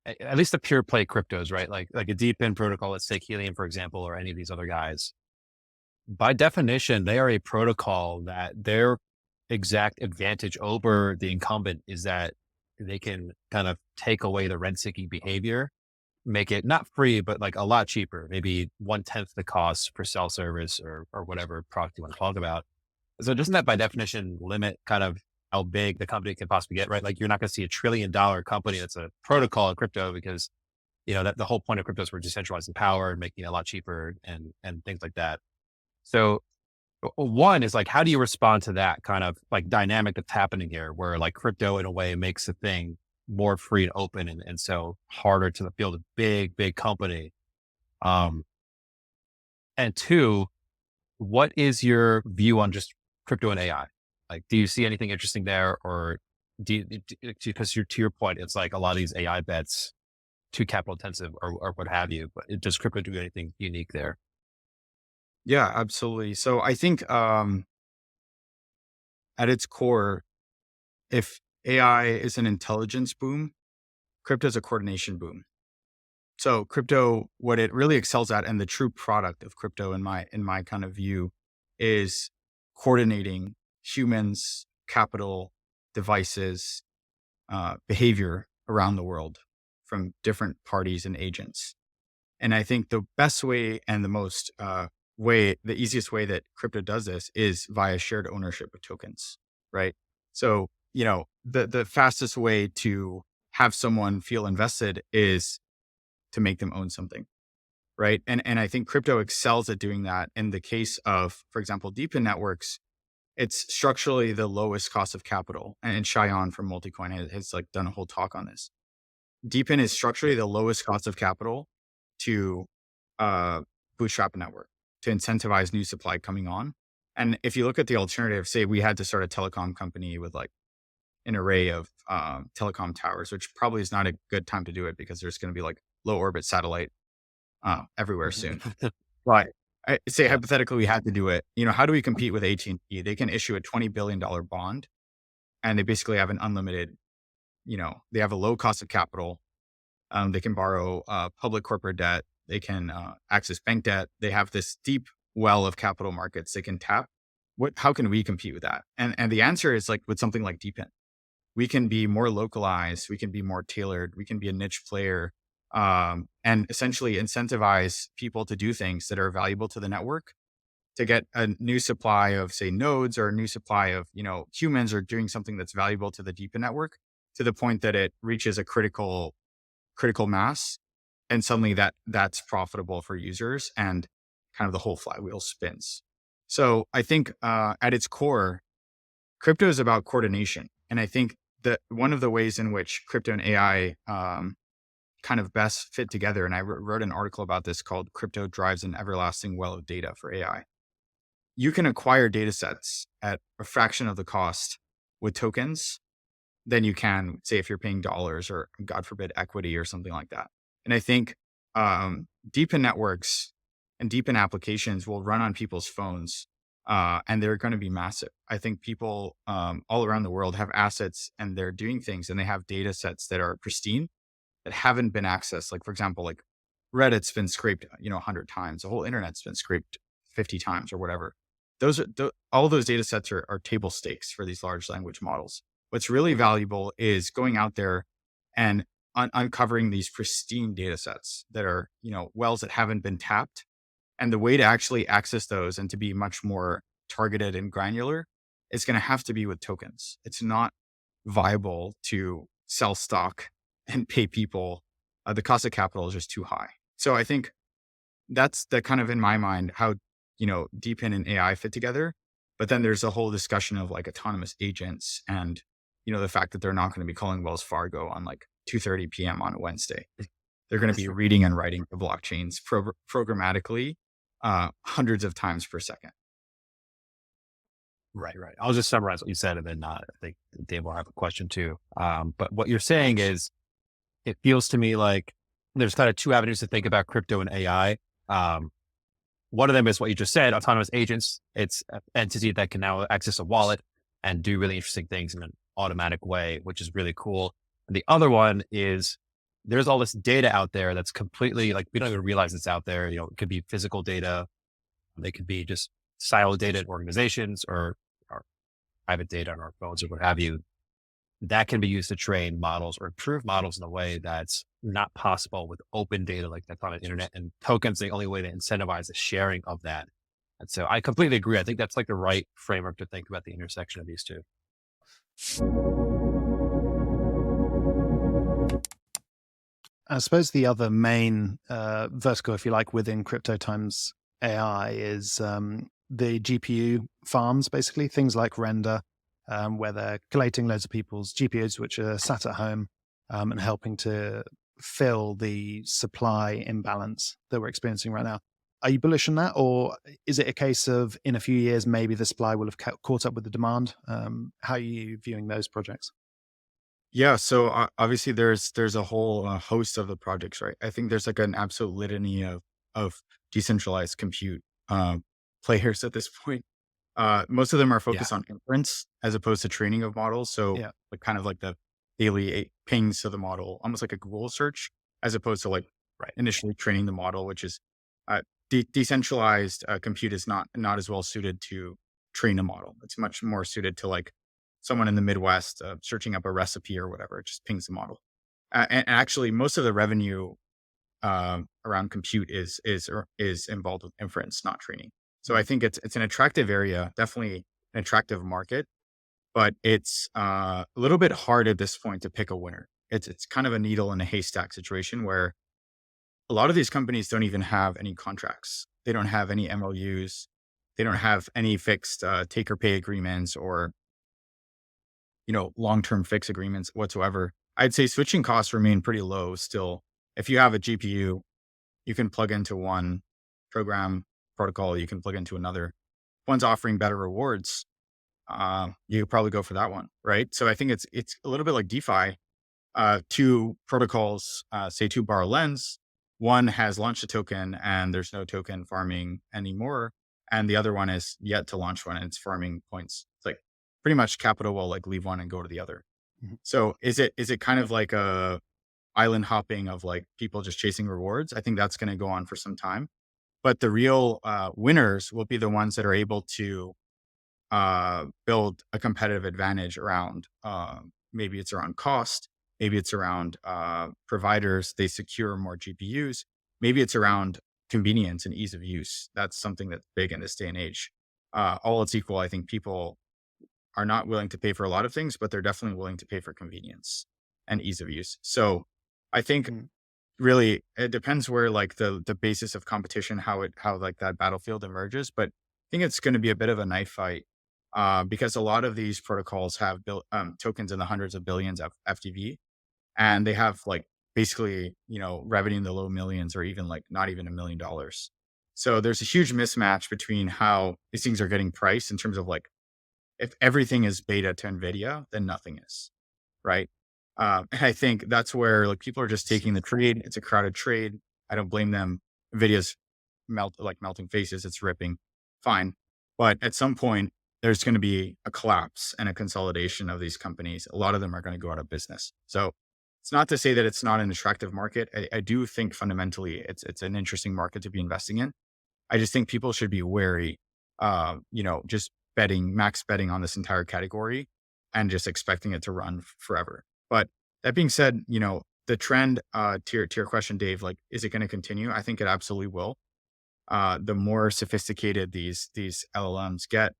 at least the pure play cryptos, right? Like a deep in protocol, let's take Helium, for example, or any of these other guys. By definition, they are a protocol that their exact advantage over the incumbent is that they can kind of take away the rent seeking behavior, make it not free, but like a lot cheaper, maybe 1/10 the cost per cell service or whatever product you want to talk about. So doesn't that by definition limit kind of how big the company can possibly get, right? Like you're not going to see $1 trillion company that's a protocol in crypto, because, that the whole point of crypto is we're decentralizing power and making it a lot cheaper and things like that. So one is like, how do you respond to that kind of like dynamic that's happening here, where like crypto in a way makes the thing more free and open, and so harder to build a big company. And two, what is your view on just crypto and AI? Like, do you see anything interesting there, or because to your point, it's like a lot of these AI bets too capital intensive or what have you, but does crypto do anything unique there? Yeah, absolutely. So I think at its core, if AI is an intelligence boom, crypto is a coordination boom. So crypto, what it really excels at, and the true product of crypto in my kind of view, is coordinating humans, capital, devices, behavior around the world from different parties and agents. And I think the best way and the easiest way that crypto does this is via shared ownership of tokens, right? So, the fastest way to have someone feel invested is to make them own something, right? And I think crypto excels at doing that. In the case of, for example, deep-in networks, it's structurally the lowest cost of capital. And Cheyenne from Multicoin has like done a whole talk on this. Deep-in is structurally the lowest cost of capital to bootstrap a network, to incentivize new supply coming on. And if you look at the alternative, say we had to start a telecom company with like an array of telecom towers, which probably is not a good time to do it, because there's going to be like low orbit satellite everywhere soon. Right. I say Yeah. hypothetically we had to do it. How do we compete with AT&T? They can issue a $20 billion bond, and they basically have an unlimited, they have a low cost of capital. They can borrow public corporate debt. They can access bank debt. They have this deep well of capital markets they can tap. How can we compete with that? And the answer is like with something like DeepIn. We can be more localized. We can be more tailored. We can be a niche player, and essentially incentivize people to do things that are valuable to the network, to get a new supply of, say, nodes, or a new supply of, humans, or doing something that's valuable to the DeepIn network, to the point that it reaches a critical mass. And suddenly that's profitable for users, and kind of the whole flywheel spins. So I think at its core, crypto is about coordination. And I think that one of the ways in which crypto and AI kind of best fit together, and I wrote an article about this called "Crypto Drives an Everlasting Well of Data for AI." You can acquire data sets at a fraction of the cost with tokens than you can, say, if you're paying dollars or, God forbid, equity or something like that. And I think deepen networks and deepen applications will run on people's phones, and they're going to be massive. I think people all around the world have assets and they're doing things, and they have data sets that are pristine that haven't been accessed. Like, for example, like Reddit's been scraped, 100 times. The whole internet's been scraped 50 times or whatever. Those are all those data sets are table stakes for these large language models. What's really valuable is going out there and uncovering these pristine data sets that are, wells that haven't been tapped. And the way to actually access those and to be much more targeted and granular is going to have to be with tokens. It's not viable to sell stock and pay people. The cost of capital is just too high. So I think that's the kind of, in my mind, how, Deepin and AI fit together. But then there's a whole discussion of like autonomous agents and, the fact that they're not going to be calling Wells Fargo on like 2:30 p.m. on a Wednesday. They're going to be reading and writing the blockchains programmatically hundreds of times per second. Right. I'll just summarize what you said, and then I think Dave will have a question too. But what you're saying is, it feels to me like there's kind of two avenues to think about crypto and AI. One of them is what you just said, autonomous agents. It's an entity that can now access a wallet and do really interesting things in an automatic way, which is really cool. And the other one is there's all this data out there that's completely like, we don't even realize it's out there. It could be physical data. They could be just siloed data in organizations or private data on our phones or what have you. That can be used to train models or improve models in a way that's not possible with open data like that's on the internet, and tokens, the only way to incentivize the sharing of that. And so I completely agree. I think that's like the right framework to think about the intersection of these two. I suppose the other main vertical, if you like, within crypto times AI is the GPU farms, basically things like Render, where they're collating loads of people's GPUs, which are sat at home and helping to fill the supply imbalance that we're experiencing right now. Are you bullish on that? Or is it a case of in a few years, maybe the supply will have caught up with the demand? How are you viewing those projects? Yeah, so obviously there's a whole host of the projects, right? I think there's like an absolute litany of decentralized compute players at this point. Most of them are focused on inference as opposed to training of models. So like kind of like the daily pings to the model, almost like a Google search, as opposed to like initially training the model, which is decentralized compute is not as well suited to train a model. It's much more suited to like someone in the Midwest searching up a recipe or whatever. It just pings the model. And actually, most of the revenue around compute is involved with inference, not training. So I think it's an attractive area, definitely an attractive market, but it's a little bit hard at this point to pick a winner. It's kind of a needle in a haystack situation where a lot of these companies don't even have any contracts. They don't have any MOUs. They don't have any fixed take or pay agreements or long-term fixed agreements whatsoever. I'd say switching costs remain pretty low still. If you have a GPU, you can plug into one program protocol, you can plug into another. One's offering better rewards. You could probably go for that one, right? So I think it's a little bit like DeFi. Two protocols, say two borrow lens. One has launched a token and there's no token farming anymore. And the other one is yet to launch one and it's farming points. It's like pretty much capital will like leave one and go to the other. Mm-hmm. So is it kind of like a island hopping of like people just chasing rewards? I think that's going to go on for some time. But the real winners will be the ones that are able to build a competitive advantage around, maybe it's around cost, maybe it's around providers, they secure more GPUs, maybe it's around convenience and ease of use. That's something that's big in this day and age. All else equal, I think people are not willing to pay for a lot of things, but they're definitely willing to pay for convenience and ease of use. So I think really it depends where like the basis of competition, how like that battlefield emerges. But I think it's going to be a bit of a knife fight because a lot of these protocols have built tokens in the hundreds of billions of FTV, and they have like basically revenue in the low millions or even like not even $1 million. So there's a huge mismatch between how these things are getting priced in terms of like if everything is beta to NVIDIA, then nothing is, right? And I think that's where like people are just taking the trade. It's a crowded trade. I don't blame them. NVIDIA's melting faces. It's ripping, fine. But at some point, there's going to be a collapse and a consolidation of these companies. A lot of them are going to go out of business. So it's not to say that it's not an attractive market. I do think fundamentally it's an interesting market to be investing in. I just think people should be wary, just max betting on this entire category and just expecting it to run forever. But that being said, the trend to your question, Dave, like, is it going to continue? I think it absolutely will. The more sophisticated these LLMs get,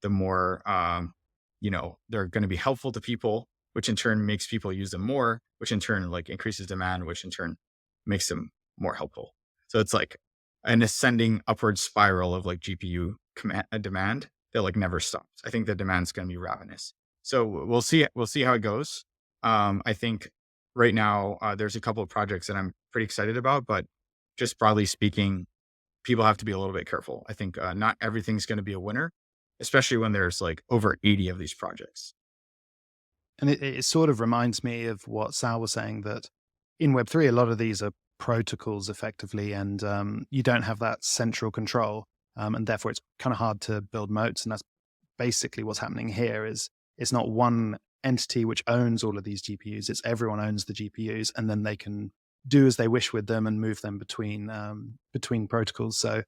the more, they're going to be helpful to people, which in turn makes people use them more, which in turn like increases demand, which in turn makes them more helpful. So it's like an ascending upward spiral of like GPU demand that like never stops. I think the demand's going to be ravenous. So we'll see how it goes. I think right now there's a couple of projects that I'm pretty excited about, but just broadly speaking, people have to be a little bit careful. I think not everything's going to be a winner, especially when there's like over 80 of these projects. And it sort of reminds me of what Sal was saying, that in Web3, a lot of these are protocols effectively, and you don't have that central control. And therefore, it's kind of hard to build moats. And that's basically what's happening here. Is it's not one entity which owns all of these GPUs. It's everyone owns the GPUs, and then they can do as they wish with them and move them between protocols. So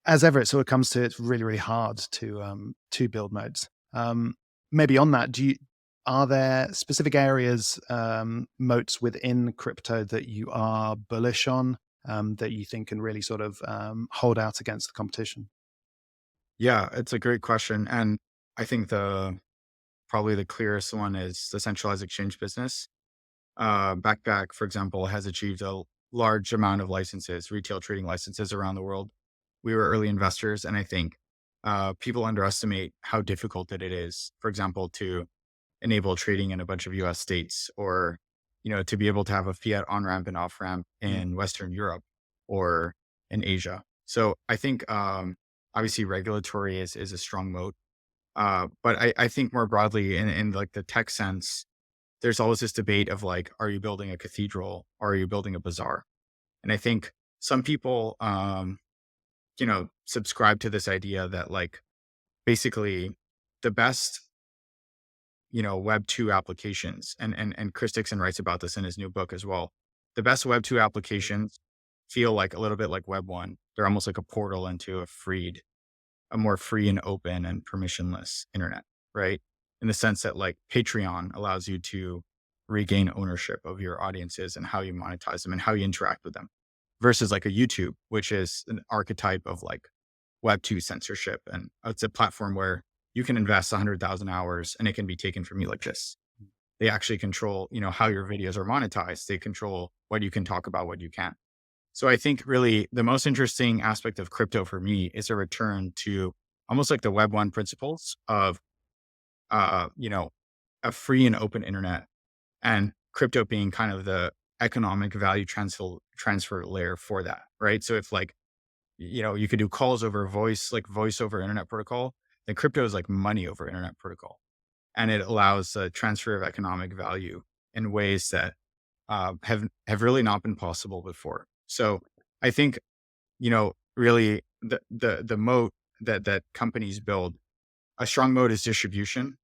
as ever, it sort of comes to it's really, really hard to build moats. Maybe on that, are there specific areas, moats within crypto that you are bullish on, that you think can really sort of hold out against the competition? Yeah, it's a great question. And I think probably the clearest one is the centralized exchange business. Backpack, for example, has achieved a large amount of licenses, retail trading licenses around the world. We were early investors, and I think people underestimate how difficult it is, for example, to enable trading in a bunch of US states, or, to be able to have a fiat on-ramp and off-ramp in Western Europe or in Asia. So I think, obviously regulatory is a strong moat. But I think more broadly in like the tech sense, there's always this debate of like, are you building a cathedral or are you building a bazaar? And I think some people, subscribe to this idea that like basically the best, Web 2 applications, and Chris Dixon writes about this in his new book as well. The best Web 2 applications feel like a little bit like Web 1. They're almost like a portal into a more free and open and permissionless internet, right? In the sense that like Patreon allows you to regain ownership of your audiences and how you monetize them and how you interact with them, versus like a YouTube, which is an archetype of like Web 2 censorship. And it's a platform where you can invest 100,000 hours and it can be taken from you like this. They actually control, how your videos are monetized. They control what you can talk about, what you can't. So I think really the most interesting aspect of crypto for me is a return to almost like the Web 1 principles of, a free and open internet, and crypto being kind of the economic value transfer layer for that, right? So if like, you could do calls over voice over internet protocol, then crypto is like money over internet protocol. And it allows a transfer of economic value in ways that have really not been possible before. So I think, really the moat that companies build, a strong moat is distribution.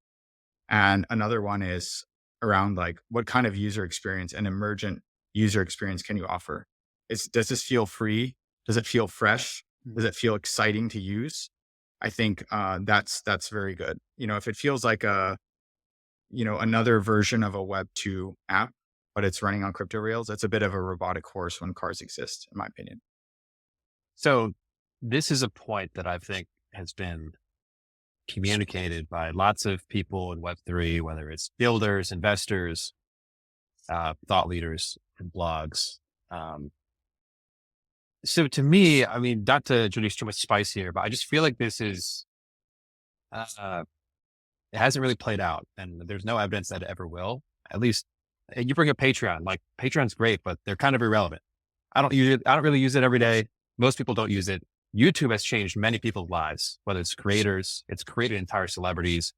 And another one is around like, what kind of user experience and emergent user experience can you offer? Does this feel free? Does it feel fresh? Does it feel exciting to use? I think that's very good. If it feels like another version of a Web 2 app, but it's running on crypto rails, it's a bit of a robotic horse when cars exist, in my opinion. So this is a point that I think has been communicated by lots of people in Web3, whether it's builders, investors, thought leaders, and blogs. So to me, I mean, not to introduce too much spice here, but I just feel like this is, it hasn't really played out, and there's no evidence that it ever will. At least you bring up Patreon, like Patreon's great, but they're kind of irrelevant. I don't really use it every day. Most people don't use it. YouTube has changed many people's lives, whether it's creators, it's created entire celebrities.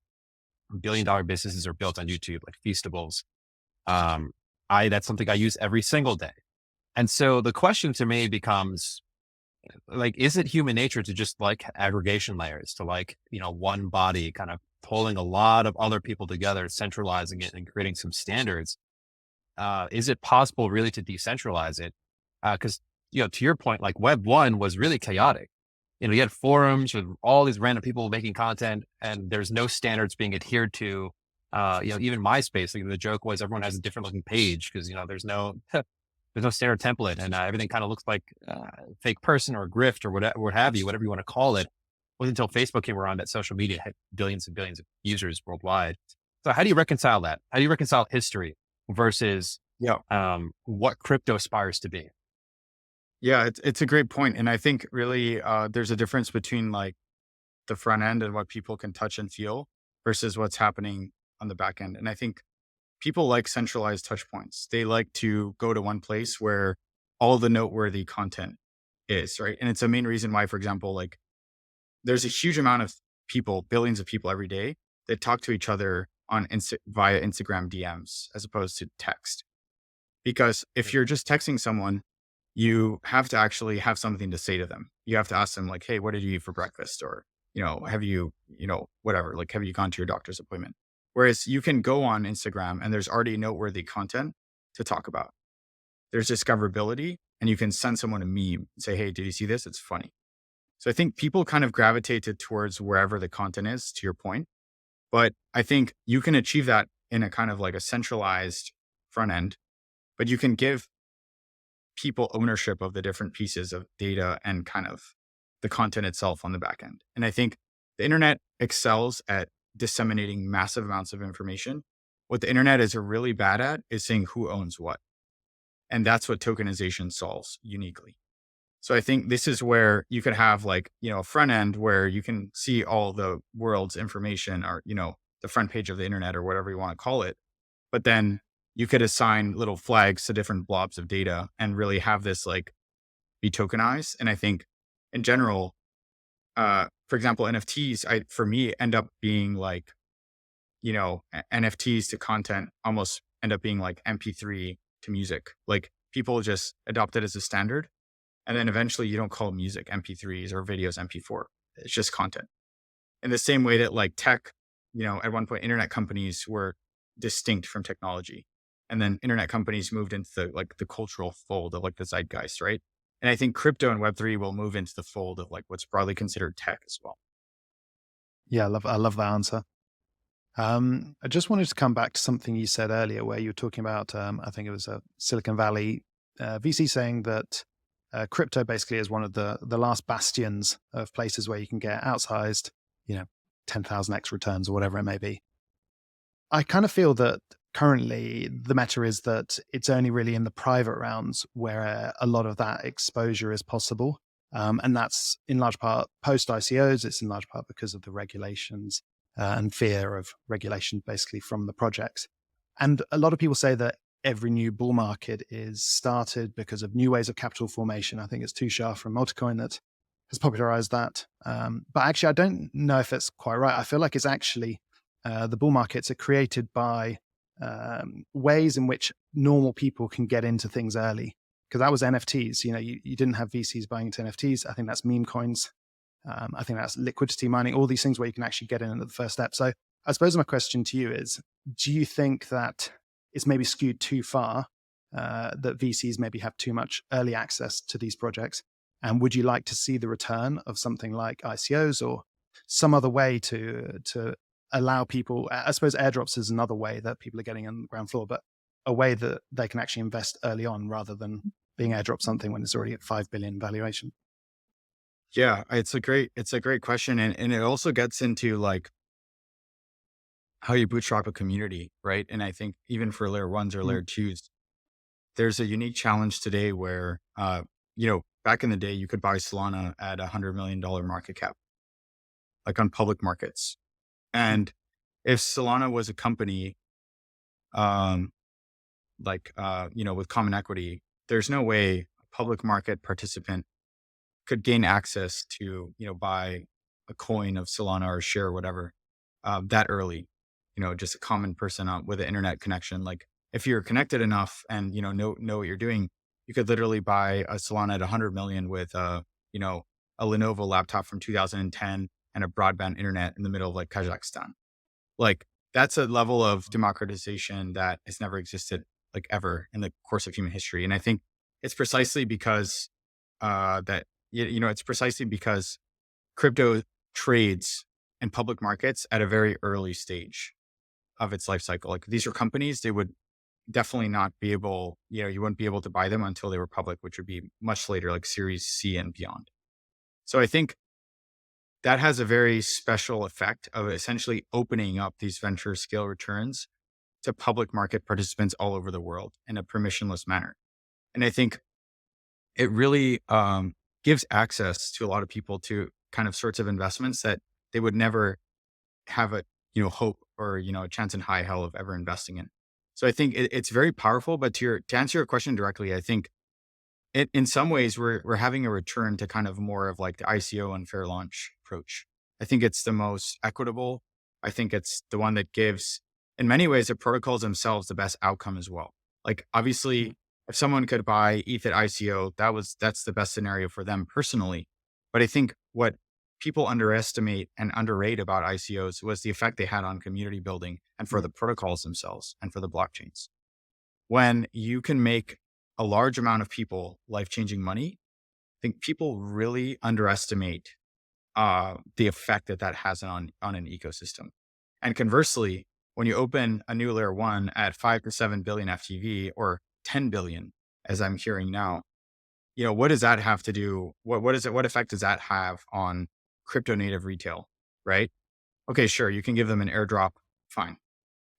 $1 billion businesses are built on YouTube, like Feastables. Um, that's something I use every single day. And so the question to me becomes, like, is it human nature to just like aggregation layers, to like, one body kind of pulling a lot of other people together, centralizing it and creating some standards? Is it possible really to decentralize it? Because, to your point, like Web 1 was really chaotic. You had forums with all these random people making content, and there's no standards being adhered to. Even MySpace, like, the joke was everyone has a different looking page because, there's no, there's no standard template, and everything kind of looks like fake person or grift or whatever, whatever you want to call it. It wasn't until Facebook came around that social media had billions and billions of users worldwide. So how do you reconcile that? How do you reconcile history versus what crypto aspires to be? Yeah, it's a great point. And I think really there's a difference between like the front end and what people can touch and feel versus what's happening on the back end. And I think people like centralized touch points. They like to go to one place where all the noteworthy content is, right? And it's a main reason why, for example, like there's a huge amount of people, billions of people every day that talk to each other on via Instagram DMs as opposed to text. Because if you're just texting someone, you have to actually have something to say to them. You have to ask them like, hey, what did you eat for breakfast? Or, have you, whatever, like, have you gone to your doctor's appointment? Whereas you can go on Instagram and there's already noteworthy content to talk about. There's discoverability, and you can send someone a meme and say, hey, did you see this? It's funny. So I think people kind of gravitated towards wherever the content is, to your point. But I think you can achieve that in a kind of like a centralized front end, but you can give people ownership of the different pieces of data and kind of the content itself on the back end. And I think the internet excels at disseminating massive amounts of information. What the internet is really bad at is saying who owns what. And that's what tokenization solves uniquely. So I think this is where you could have like, a front end where you can see all the world's information, or, the front page of the internet or whatever you want to call it. But then you could assign little flags to different blobs of data and really have this like be tokenized. And I think in general, for example, NFTs, for me, end up being like, NFTs to content almost end up being like MP3 to music. Like people just adopt it as a standard. And then eventually you don't call music MP3s or videos MP4. It's just content. In the same way that like tech, at one point, internet companies were distinct from technology. And then internet companies moved into the cultural fold of like the zeitgeist, right? And I think crypto and Web3 will move into the fold of like what's broadly considered tech as well. Yeah, I love that answer. I just wanted to come back to something you said earlier, where you were talking about, I think it was a Silicon Valley VC saying that crypto basically is one of the last bastions of places where you can get outsized, 10,000x returns or whatever it may be. I kind of feel that currently the meta is that it's only really in the private rounds where a lot of that exposure is possible. And that's in large part post ICOs. It's in large part because of the regulations and fear of regulation basically from the projects. And a lot of people say that every new bull market is started because of new ways of capital formation. I think it's Tushar from Multicoin that has popularized that. But actually, I don't know if it's quite right. I feel like it's actually the bull markets are created by ways in which normal people can get into things early. Because that was NFTs. You didn't have VCs buying into NFTs. I think that's meme coins. I think that's liquidity mining, all these things where you can actually get in at the first step. So I suppose my question to you is, do you think that it's maybe skewed too far, that VCs maybe have too much early access to these projects? And would you like to see the return of something like ICOs or some other way to allow people, I suppose airdrops is another way that people are getting on the ground floor, but a way that they can actually invest early on rather than being airdropped something when it's already at 5 billion valuation? Yeah, it's a great question. And it also gets into like how you bootstrap a community, right? And I think even for layer ones or layer twos, there's a unique challenge today where, back in the day, you could buy Solana at $100 million market cap, like on public markets. And if Solana was a company, with common equity, there's no way a public market participant could gain access to, buy a coin of Solana or share or whatever that early. Just a common person with an internet connection. Like if you're connected enough and know what you're doing, you could literally buy a Solana at 100 million with a Lenovo laptop from 2010 and a broadband internet in the middle of like Kazakhstan. Like that's a level of democratization that has never existed like ever in the course of human history. And I think it's precisely because it's precisely because crypto trades in public markets at a very early stage of its life cycle. Like these are companies, they would definitely not be able, you wouldn't be able to buy them until they were public, which would be much later, like Series C and beyond. So I think that has a very special effect of essentially opening up these venture scale returns to public market participants all over the world in a permissionless manner. And I think it really gives access to a lot of people to kind of sorts of investments that they would never have a hope or a chance in high hell of ever investing in. So I think it's very powerful. But to answer your question directly, I think in some ways we're having a return to kind of more of like the ICO and fair launch approach. I think it's the most equitable. I think it's the one that gives, in many ways, the protocols themselves the best outcome as well. Like obviously, if someone could buy ETH at ICO, that's the best scenario for them personally. But I think what people underestimate and underrate about ICOs was the effect they had on community building and for the protocols themselves and for the blockchains. When you can make a large amount of people life-changing money, I think people really underestimate the effect that has on an ecosystem. And conversely, when you open a new layer one at 5 to 7 billion FTV or 10 billion, as I'm hearing now, what does that have to do? What effect does that have on crypto native retail, right? Okay, sure. You can give them an airdrop. Fine.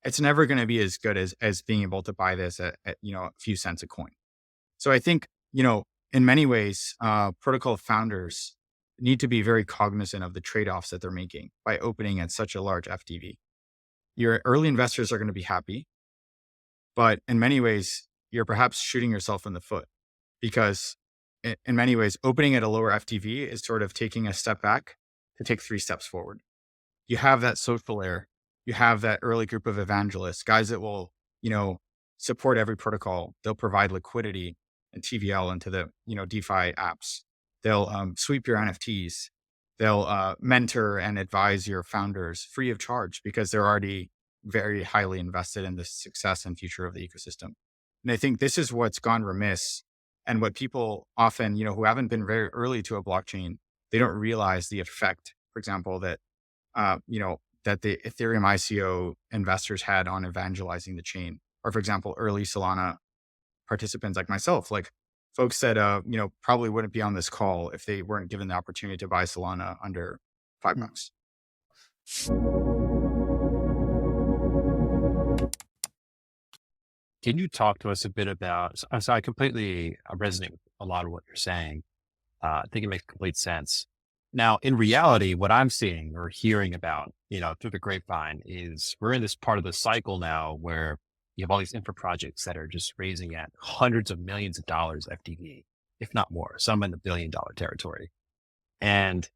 It's never going to be as good as being able to buy this at a few cents a coin. So I think, in many ways, protocol founders need to be very cognizant of the trade-offs that they're making by opening at such a large FTV. Your early investors are going to be happy, but in many ways, you're perhaps shooting yourself in the foot because in many ways, opening at a lower FTV is sort of taking a step back to take 3 steps forward. You have that social layer. You have that early group of evangelists, guys that will, support every protocol. They'll provide liquidity and TVL into the, DeFi apps. They'll sweep your NFTs. They'll mentor and advise your founders free of charge because they're already very highly invested in the success and future of the ecosystem. And I think this is what's gone remiss and what people often, who haven't been very early to a blockchain, they don't realize the effect, for example, that, that the Ethereum ICO investors had on evangelizing the chain. Or for example, early Solana participants like myself, like folks that, probably wouldn't be on this call if they weren't given the opportunity to buy Solana under $5. Can you talk to us a bit about, so I completely resonate with a lot of what you're saying. I think it makes complete sense. Now, in reality, what I'm seeing or hearing about, through the grapevine is we're in this part of the cycle now where you have all these infra projects that are just raising at hundreds of millions of dollars FTV, if not more, some in the $1 billion territory. And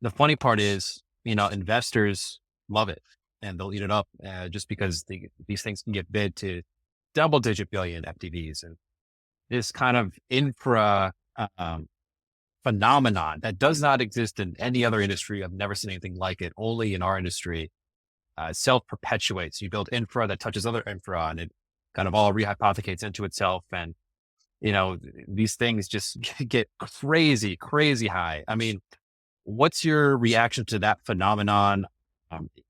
the funny part is, investors love it and they'll eat it up just because these things can get bid to double-digit billion FTVs. And this kind of infra phenomenon that does not exist in any other industry. I've never seen anything like it, only in our industry, self-perpetuates. You build infra that touches other infra and it kind of all rehypothecates into itself. And, these things just get crazy, crazy high. I mean, what's your reaction to that phenomenon?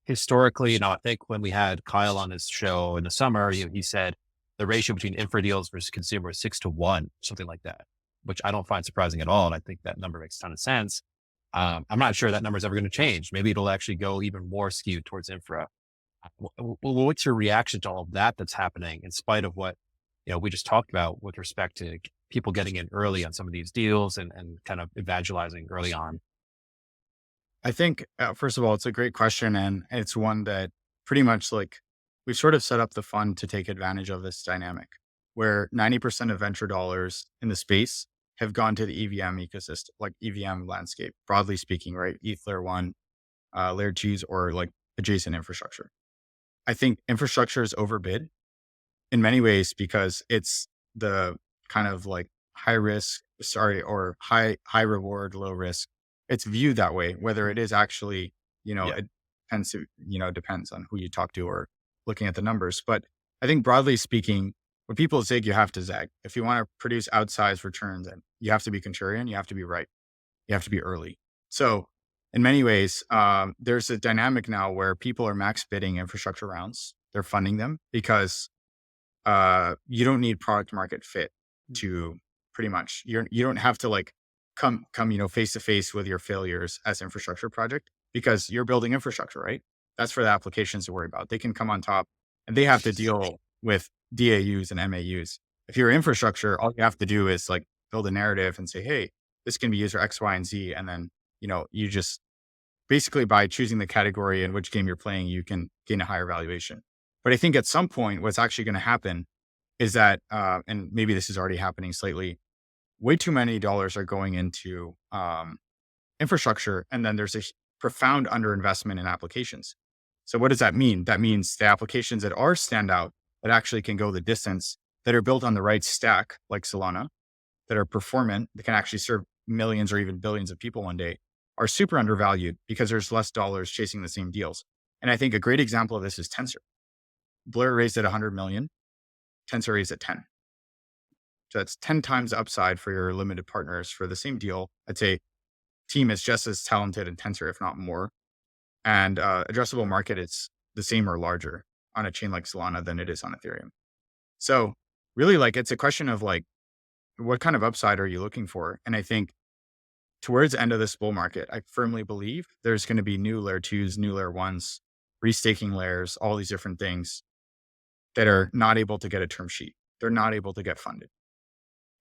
Historically, I think when we had Kyle on this show in the summer, he said the ratio between infra deals versus consumer is 6-1, something like that, which I don't find surprising at all. And I think that number makes a ton of sense. I'm not sure that number is ever going to change. Maybe it'll actually go even more skewed towards infra. What's your reaction to all of that that's happening in spite of what, we just talked about with respect to people getting in early on some of these deals and kind of evangelizing early on? I think, first of all, it's a great question. And it's one that pretty much like we've sort of set up the fund to take advantage of this dynamic where 90% of venture dollars in the space have gone to the EVM ecosystem, like EVM landscape, broadly speaking, right? ETH layer 1, layer 2s, or like adjacent infrastructure. I think infrastructure is overbid in many ways because it's the kind of like high risk, or high reward, low risk. It's viewed that way, whether it is actually, Yeah. it tends to, depends on who you talk to or looking at the numbers. But I think broadly speaking, when people zig, you have to zag. If you want to produce outsized returns, then you have to be contrarian, you have to be right, you have to be early. So in many ways, there's a dynamic now where people are max bidding infrastructure rounds. They're funding them because you don't need product market fit to pretty much, you don't have to like come, face to face with your failures as infrastructure project because you're building infrastructure, right? That's for the applications to worry about. They can come on top and they have to deal with DAUs and MAUs. If you're infrastructure, all you have to do is like build a narrative and say, hey, this can be used for X, Y, and Z. And then, you just basically by choosing the category in which game you're playing, you can gain a higher valuation. But I think at some point, what's actually going to happen is that, and maybe this is already happening slightly, way too many dollars are going into infrastructure, and then there's a profound underinvestment in applications. So what does that mean? That means the applications that are standout, that actually can go the distance, that are built on the right stack, like Solana, that are performant, that can actually serve millions or even billions of people one day, are super undervalued because there's less dollars chasing the same deals. And I think a great example of this is Tensor. Blur raised at 100 million, Tensor raised at 10. So that's 10 times the upside for your limited partners for the same deal. I'd say team is just as talented in Tensor, if not more. And addressable market is the same or larger on a chain like Solana than it is on Ethereum. So really, like, it's a question of like, what kind of upside are you looking for? And I think towards the end of this bull market, I firmly believe there's going to be new layer 2s, new layer 1s, restaking layers, all these different things that are not able to get a term sheet. They're not able to get funded.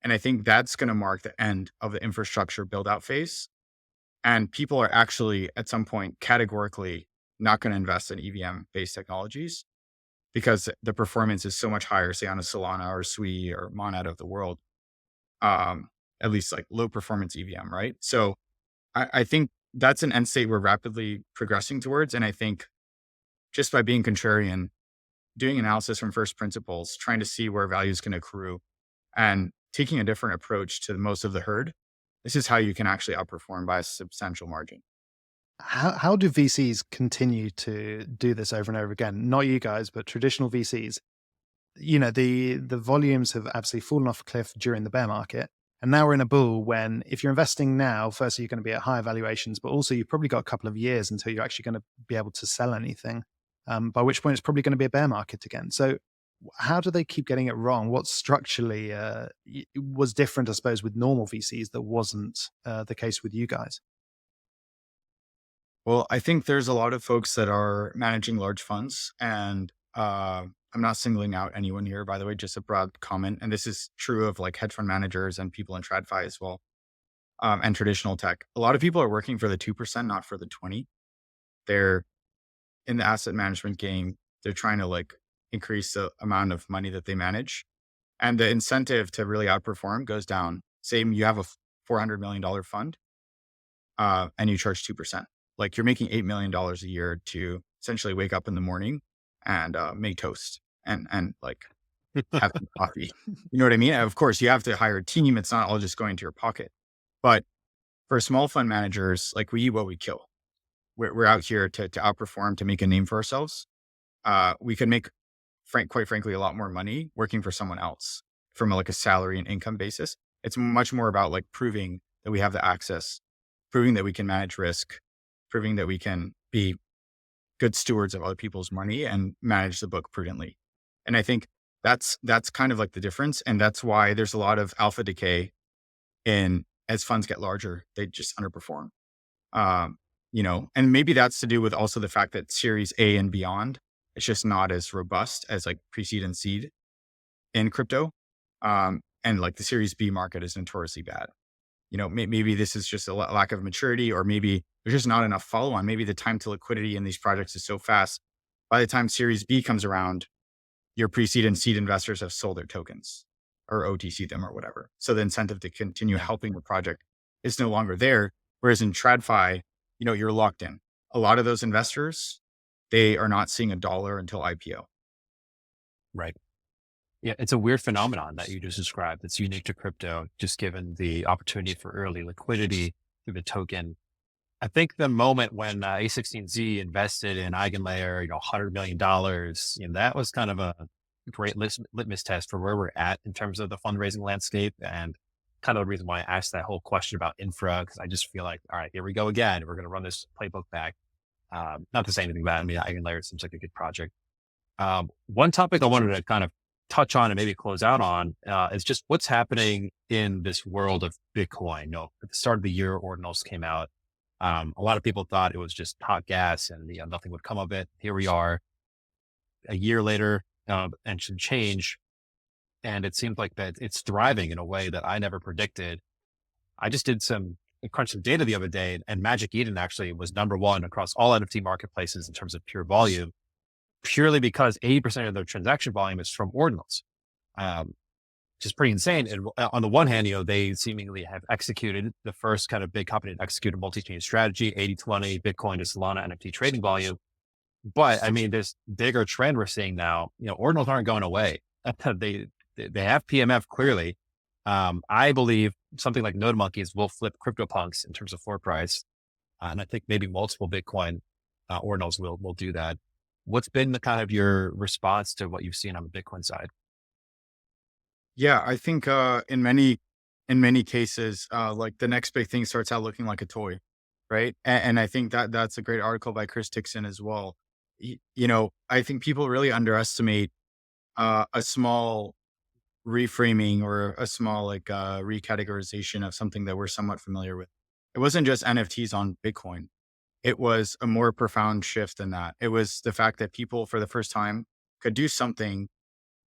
And I think that's going to mark the end of the infrastructure build out phase. And people are actually at some point categorically not going to invest in EVM based technologies because the performance is so much higher, say on a Solana or Sui or Monad of the world, at least like low performance EVM, right? So I think that's an end state we're rapidly progressing towards. And I think just by being contrarian, doing analysis from first principles, trying to see where value is going to accrue and taking a different approach to most of the herd, this is how you can actually outperform by a substantial margin. How do VCs continue to do this over and over again? Not you guys, but traditional VCs. The volumes have absolutely fallen off a cliff during the bear market. And now we're in a bull when if you're investing now, firstly, you're going to be at higher valuations, but also you've probably got a couple of years until you're actually going to be able to sell anything, by which point it's probably going to be a bear market again. So how do they keep getting it wrong? What structurally was different, I suppose, with normal VCs that wasn't the case with you guys? Well, I think there's a lot of folks that are managing large funds, and I'm not singling out anyone here, by the way, just a broad comment. And this is true of like hedge fund managers and people in TradFi as well, and traditional tech. A lot of people are working for the 2%, not for the 20. They're in the asset management game. They're trying to like increase the amount of money that they manage. And the incentive to really outperform goes down. Say you have a $400 million fund, and you charge 2%. Like you're making $8 million a year to essentially wake up in the morning and make toast and like have some coffee. You know what I mean? Of course, you have to hire a team. It's not all just going to your pocket. But for small fund managers, like we eat what we kill. We're out here to outperform, to make a name for ourselves. We can make, quite frankly, a lot more money working for someone else from like a salary and income basis. It's much more about like proving that we have the access, proving that we can manage risk, proving that we can be good stewards of other people's money and manage the book prudently. And I think that's kind of like the difference. And that's why there's a lot of alpha decay in as funds get larger, they just underperform. And maybe that's to do with also the fact that Series A and beyond, it's just not as robust as like pre-seed and seed in crypto. And like the Series B market is notoriously bad. Maybe this is just a lack of maturity, or maybe there's just not enough follow on. Maybe the time to liquidity in these projects is so fast. By the time Series B comes around, your pre-seed and seed investors have sold their tokens. or OTC them or whatever. So the incentive to continue Yeah. helping the project is no longer there. Whereas in TradFi, you're locked in. A lot of those investors, they are not seeing a dollar until IPO. Right. Yeah. It's a weird phenomenon that you just described. It's unique to crypto, just given the opportunity for early liquidity through the token. I think the moment when A16Z invested in Eigenlayer, $100 million, that was kind of a great litmus test for where we're at in terms of the fundraising landscape. And kind of the reason why I asked that whole question about infra, because I just feel like, all right, here we go again. We're going to run this playbook back. Not to say anything bad. I mean, Eigenlayer seems like a good project. One topic I wanted to kind of touch on and maybe close out on is just what's happening in this world of Bitcoin. At the start of the year, ordinals came out. A lot of people thought it was just hot gas and nothing would come of it. Here we are a year later and some change. And it seems like that it's thriving in a way that I never predicted. I just did crunch some data the other day, and Magic Eden actually was number one across all NFT marketplaces in terms of pure volume, purely because 80% of their transaction volume is from ordinals. Which is pretty insane. And on the one hand, they seemingly have executed the first kind of big company to execute a multi-chain strategy, 80-20 Bitcoin to Solana NFT trading volume. But I mean, this bigger trend we're seeing now, ordinals aren't going away. They have PMF clearly. I believe something like Node Monkeys will flip CryptoPunks in terms of floor price. And I think maybe multiple Bitcoin ordinals will do that. What's been the kind of your response to what you've seen on the Bitcoin side? Yeah, I think in many cases, like the next big thing starts out looking like a toy, right? And I think that's a great article by Chris Dixon as well. I think people really underestimate a small reframing or a small recategorization of something that we're somewhat familiar with. It wasn't just NFTs on Bitcoin. It was a more profound shift than that. It was the fact that people for the first time could do something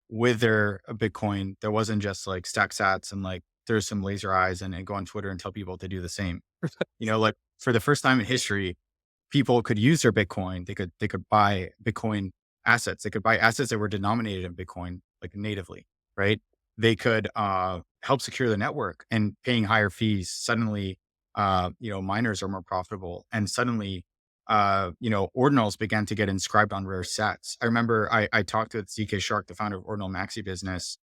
with their Bitcoin that wasn't just like stack sats and like there's some laser eyes and go on Twitter and tell people to do the same. Like for the first time in history, people could use their Bitcoin. They could buy Bitcoin assets. They could buy assets that were denominated in Bitcoin, like natively, right? They could help secure the network, and paying higher fees. Suddenly, miners are more profitable, and suddenly, ordinals began to get inscribed on rare sats. I remember I talked with ZK Shark, the founder of Ordinal Maxi Business,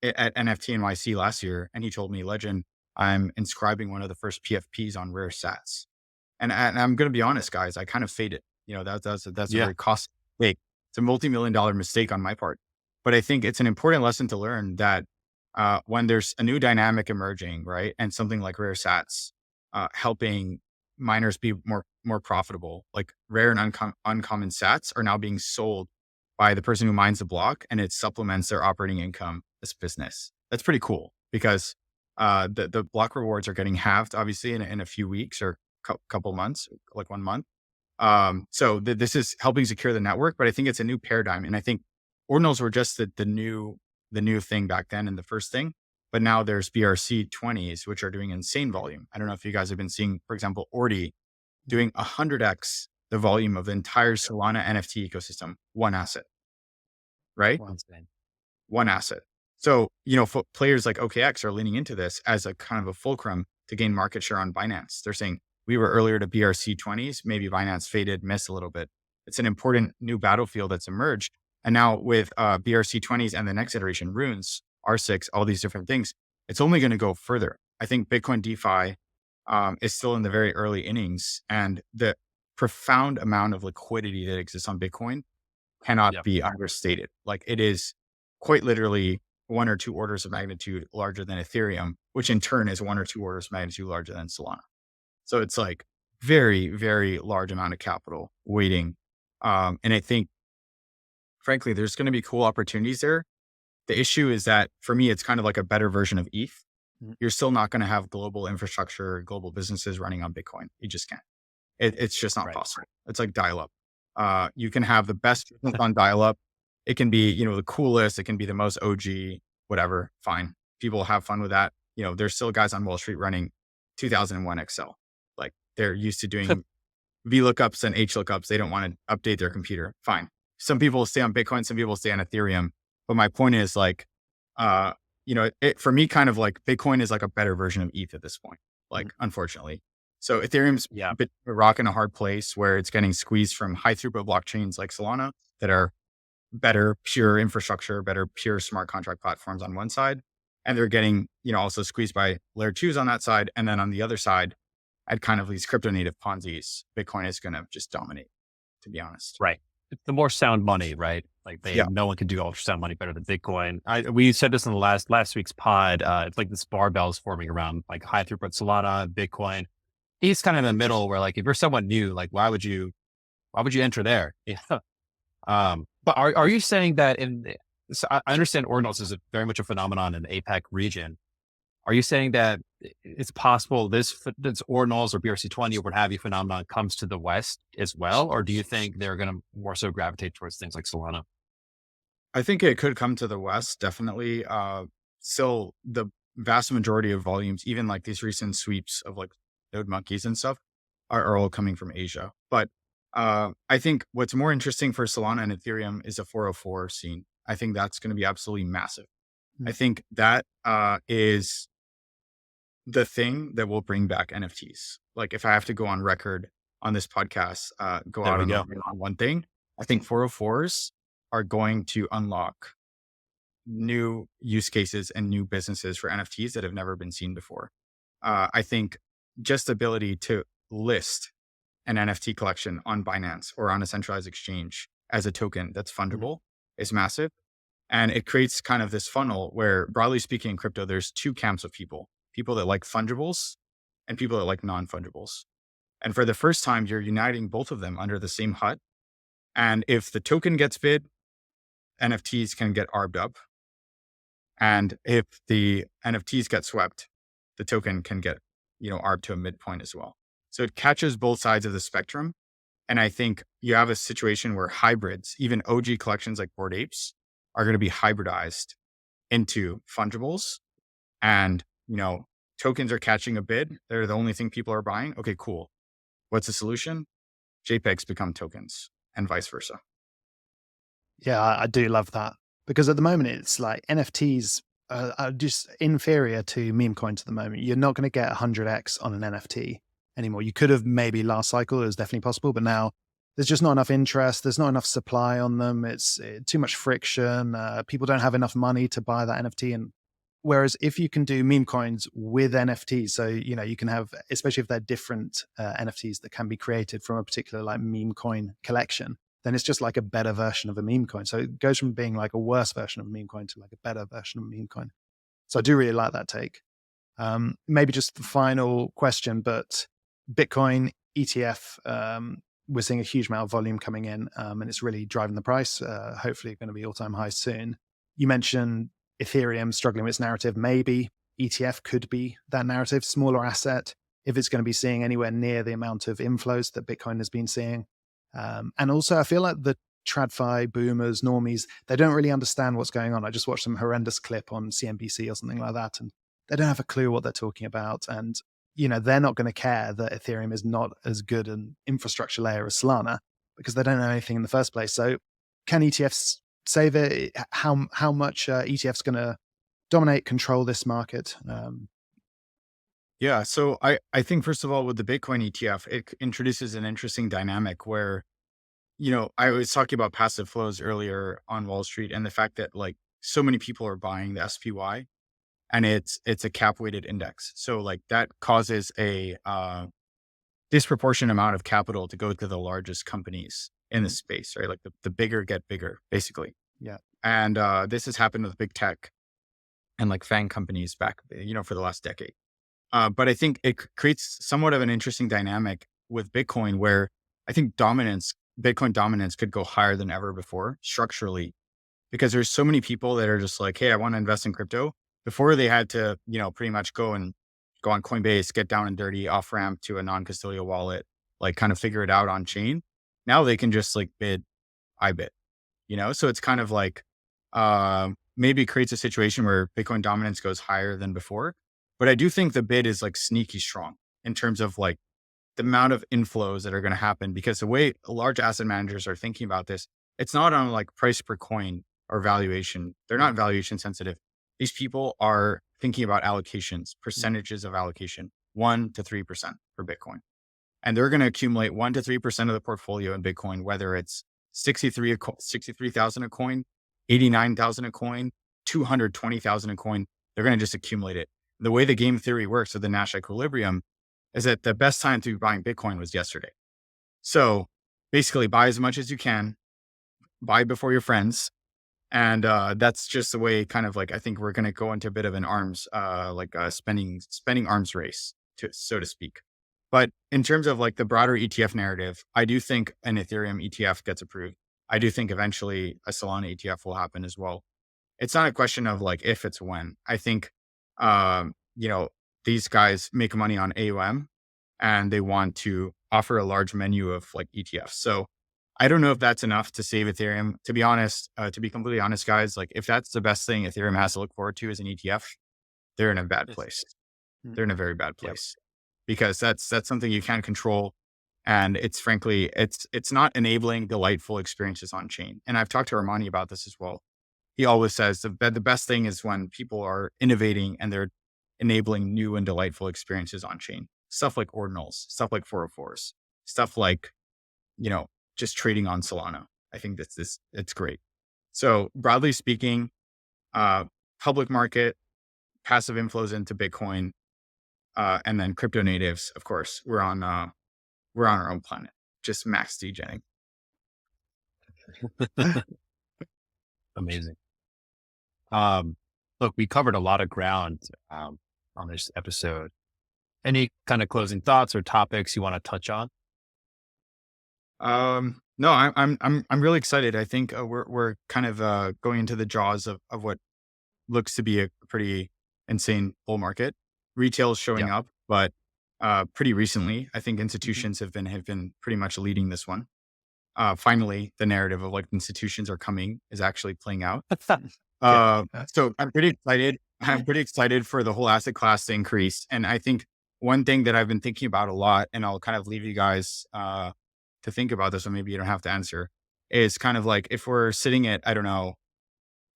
at NFT NYC last year, and he told me, Legend, I'm inscribing one of the first PFPs on rare sats. And I'm going to be honest, guys, I kind of faded. That's a very costly mistake. It's a multi-million-dollar mistake on my part. But I think it's an important lesson to learn that when there's a new dynamic emerging, right, and something like rare sats helping miners be more profitable, like rare and uncommon sats are now being sold by the person who mines the block, and it supplements their operating income as business. That's pretty cool because the block rewards are getting halved, obviously, in a few weeks or couple months, like 1 month. So this is helping secure the network, but I think it's a new paradigm. And I think ordinals were just the new thing back then and the first thing, but now there's BRC20s, which are doing insane volume. I don't know if you guys have been seeing, for example, Ordi doing 100x the volume of the entire Solana NFT ecosystem, one asset, right? One asset. So, players like OKX are leaning into this as a kind of a fulcrum to gain market share on Binance. They're saying, we were earlier to BRC20s, maybe Binance faded, missed a little bit. It's an important new battlefield that's emerged. And now with BRC20s and the next iteration, Runes, R6, all these different things, it's only going to go further. I think Bitcoin DeFi is still in the very early innings, and the profound amount of liquidity that exists on Bitcoin cannot be understated. Like it is quite literally 1 or 2 orders of magnitude larger than Ethereum, which in turn is 1 or 2 orders of magnitude larger than Solana. So it's like very, very large amount of capital waiting. And I think, frankly, there's going to be cool opportunities there. The issue is that for me, it's kind of like a better version of ETH. You're still not going to have global infrastructure, global businesses running on Bitcoin. You just can't. It's just not possible. It's like dial-up. You can have the best business on dial-up. It can be, the coolest. It can be the most OG, whatever. Fine. People have fun with that. There's still guys on Wall Street running 2001 Excel. Like they're used to doing VLOOKUPs and HLOOKUPs. They don't want to update their computer. Fine. Some people stay on Bitcoin. Some people stay on Ethereum. But my point is for me, kind of like Bitcoin is like a better version of ETH at this point, like, unfortunately. So Ethereum's Yeah. a bit of a rock in a hard place where it's getting squeezed from high throughput blockchains like Solana that are better pure infrastructure, better pure smart contract platforms on one side. And they're getting, also squeezed by layer twos on that side. And then on the other side, at kind of these crypto native Ponzi's, Bitcoin is going to just dominate, to be honest. Right. It's the more sound money, right? Like Yeah. no one can do ultrasound money better than Bitcoin. We said this in the last week's pod. It's like this barbell is forming around like high throughput Solana, Bitcoin. He's kind of in the middle where like, if you're someone new, like why would you enter there? Yeah. But are you saying that so I understand ordinals is very much a phenomenon in the APAC region. Are you saying that it's possible this ordinals or BRC20 or what have you phenomenon comes to the West as well? Or do you think they're going to more so gravitate towards things like Solana? I think it could come to the West, definitely. Still, the vast majority of volumes, even like these recent sweeps of like node monkeys and stuff, are all coming from Asia. But I think what's more interesting for Solana and Ethereum is a 404 scene. I think that's going to be absolutely massive. I think that is the thing that will bring back NFTs. Like if I have to go on record on this podcast, go There out we on go. one thing, I think 404s are going to unlock new use cases and new businesses for NFTs that have never been seen before. I think just the ability to list an NFT collection on Binance or on a centralized exchange as a token that's fungible is massive. And it creates kind of this funnel where, broadly speaking, in crypto, there's two camps of people that like fungibles and people that like non-fungibles. And for the first time, you're uniting both of them under the same hut. And if the token gets bid, NFTs can get arbed up. And if the NFTs get swept, the token can get, arbed to a midpoint as well. So it catches both sides of the spectrum. And I think you have a situation where hybrids, even OG collections like Bored Apes, are going to be hybridized into fungibles. And, tokens are catching a bid. They're the only thing people are buying. Okay, cool. What's the solution? JPEGs become tokens and vice versa. Yeah, I do love that because at the moment it's like NFTs are just inferior to meme coins at the moment. You're not going to get 100x on an NFT anymore. You could have maybe last cycle, it was definitely possible, but now there's just not enough interest. There's not enough supply on them. It's too much friction. People don't have enough money to buy that NFT. And whereas if you can do meme coins with NFTs, so, you can have, especially if they're different NFTs that can be created from a particular like meme coin collection, then it's just like a better version of a meme coin. So it goes from being like a worse version of a meme coin to like a better version of a meme coin. So I do really like that take. Maybe just the final question, but Bitcoin ETF, we're seeing a huge amount of volume coming in, and it's really driving the price. Hopefully going to be all-time high soon. You mentioned Ethereum struggling with its narrative. Maybe ETF could be that narrative, smaller asset, if it's going to be seeing anywhere near the amount of inflows that Bitcoin has been seeing. And also, I feel like the TradFi boomers, normies, they don't really understand what's going on. I just watched some horrendous clip on CNBC or something like that, and they don't have a clue what they're talking about. And, they're not going to care that Ethereum is not as good an infrastructure layer as Solana because they don't know anything in the first place. So can ETFs save it? How much ETFs going to dominate, control this market? Yeah. So I think, first of all, with the Bitcoin ETF, it introduces an interesting dynamic where, I was talking about passive flows earlier on Wall Street and the fact that like so many people are buying the SPY and it's a cap weighted index. So like that causes a disproportionate amount of capital to go to the largest companies in the space, right? Like the bigger get bigger, basically. Yeah. And this has happened with big tech and like FANG companies back, for the last decade. But I think it creates somewhat of an interesting dynamic with Bitcoin where I think Bitcoin dominance could go higher than ever before structurally, because there's so many people that are just like, hey, I want to invest in crypto. Before they had to, pretty much go on Coinbase, get down and dirty, off ramp to a non-custodial wallet, like kind of figure it out on chain. Now they can just like bid, I bid, so it's kind of like, maybe it creates a situation where Bitcoin dominance goes higher than before. But I do think the bid is like sneaky strong in terms of like the amount of inflows that are going to happen, because the way large asset managers are thinking about this, it's not on like price per coin or valuation. They're not valuation sensitive. these people are thinking about allocations, percentages of allocation, 1 to 3% for Bitcoin. And they're going to accumulate 1 to 3% of the portfolio in Bitcoin, whether it's 63,000 a coin, 89,000 a coin, 220,000 a coin. They're going to just accumulate it. The way the game theory works with the Nash equilibrium is that the best time to be buying Bitcoin was yesterday. So basically buy as much as you can, buy before your friends. And that's just the way kind of like, I think we're going to go into a bit of an spending arms race, so to speak. But in terms of like the broader ETF narrative, I do think an Ethereum ETF gets approved. I do think eventually a Solana ETF will happen as well. It's not a question of like if, it's when. I think, these guys make money on AUM and they want to offer a large menu of like ETFs. So I don't know if that's enough to save Ethereum. To be honest, to be completely honest, guys, like if that's the best thing Ethereum has to look forward to is an ETF, they're in a bad place. They're in a very bad place because that's something you can't control. And it's frankly, it's not enabling delightful experiences on chain. And I've talked to Armani about this as well. He always says the best thing is when people are innovating and they're enabling new and delightful experiences on chain. Stuff like ordinals, stuff like 404s, stuff like, just trading on Solana. I think it's great. So broadly speaking, public market, passive inflows into Bitcoin, and then crypto natives, of course, we're on our own planet, just max degenning. Amazing. Look, we covered a lot of ground on this episode. Any kind of closing thoughts or topics you want to touch on? No, I'm really excited. I think we're kind of going into the jaws of what looks to be a pretty insane bull market. Retail is showing up, but pretty recently, I think institutions have been pretty much leading this one. Finally, the narrative of like institutions are coming is actually playing out. So I'm pretty excited. I'm pretty excited for the whole asset class to increase. And I think one thing that I've been thinking about a lot, and I'll kind of leave you guys to think about this, or maybe you don't have to answer, is kind of like if we're sitting at, I don't know,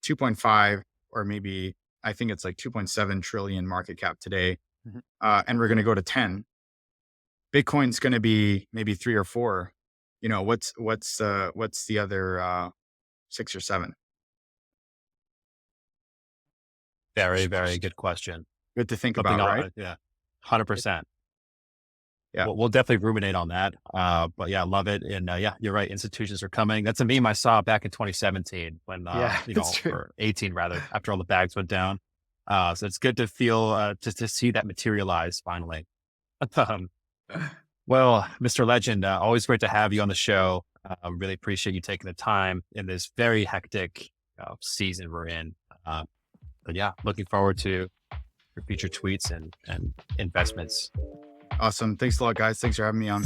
2.5 or maybe I think it's like 2.7 trillion market cap today, and we're going to go to 10, Bitcoin's going to be maybe 3 or 4. What's the other 6 or 7? Very, very good question. Good to think about, right? Yeah, 100%. Yeah, we'll definitely ruminate on that. But yeah, I love it. And you're right. Institutions are coming. That's a meme I saw back in 2017 when, or 18 rather, after all the bags went down. So it's good to feel, just to see that materialize finally. Well, Mr. Legend, always great to have you on the show. Really appreciate you taking the time in this very hectic season we're in. But yeah, looking forward to your future tweets and investments. Awesome. Thanks a lot, guys. Thanks for having me on.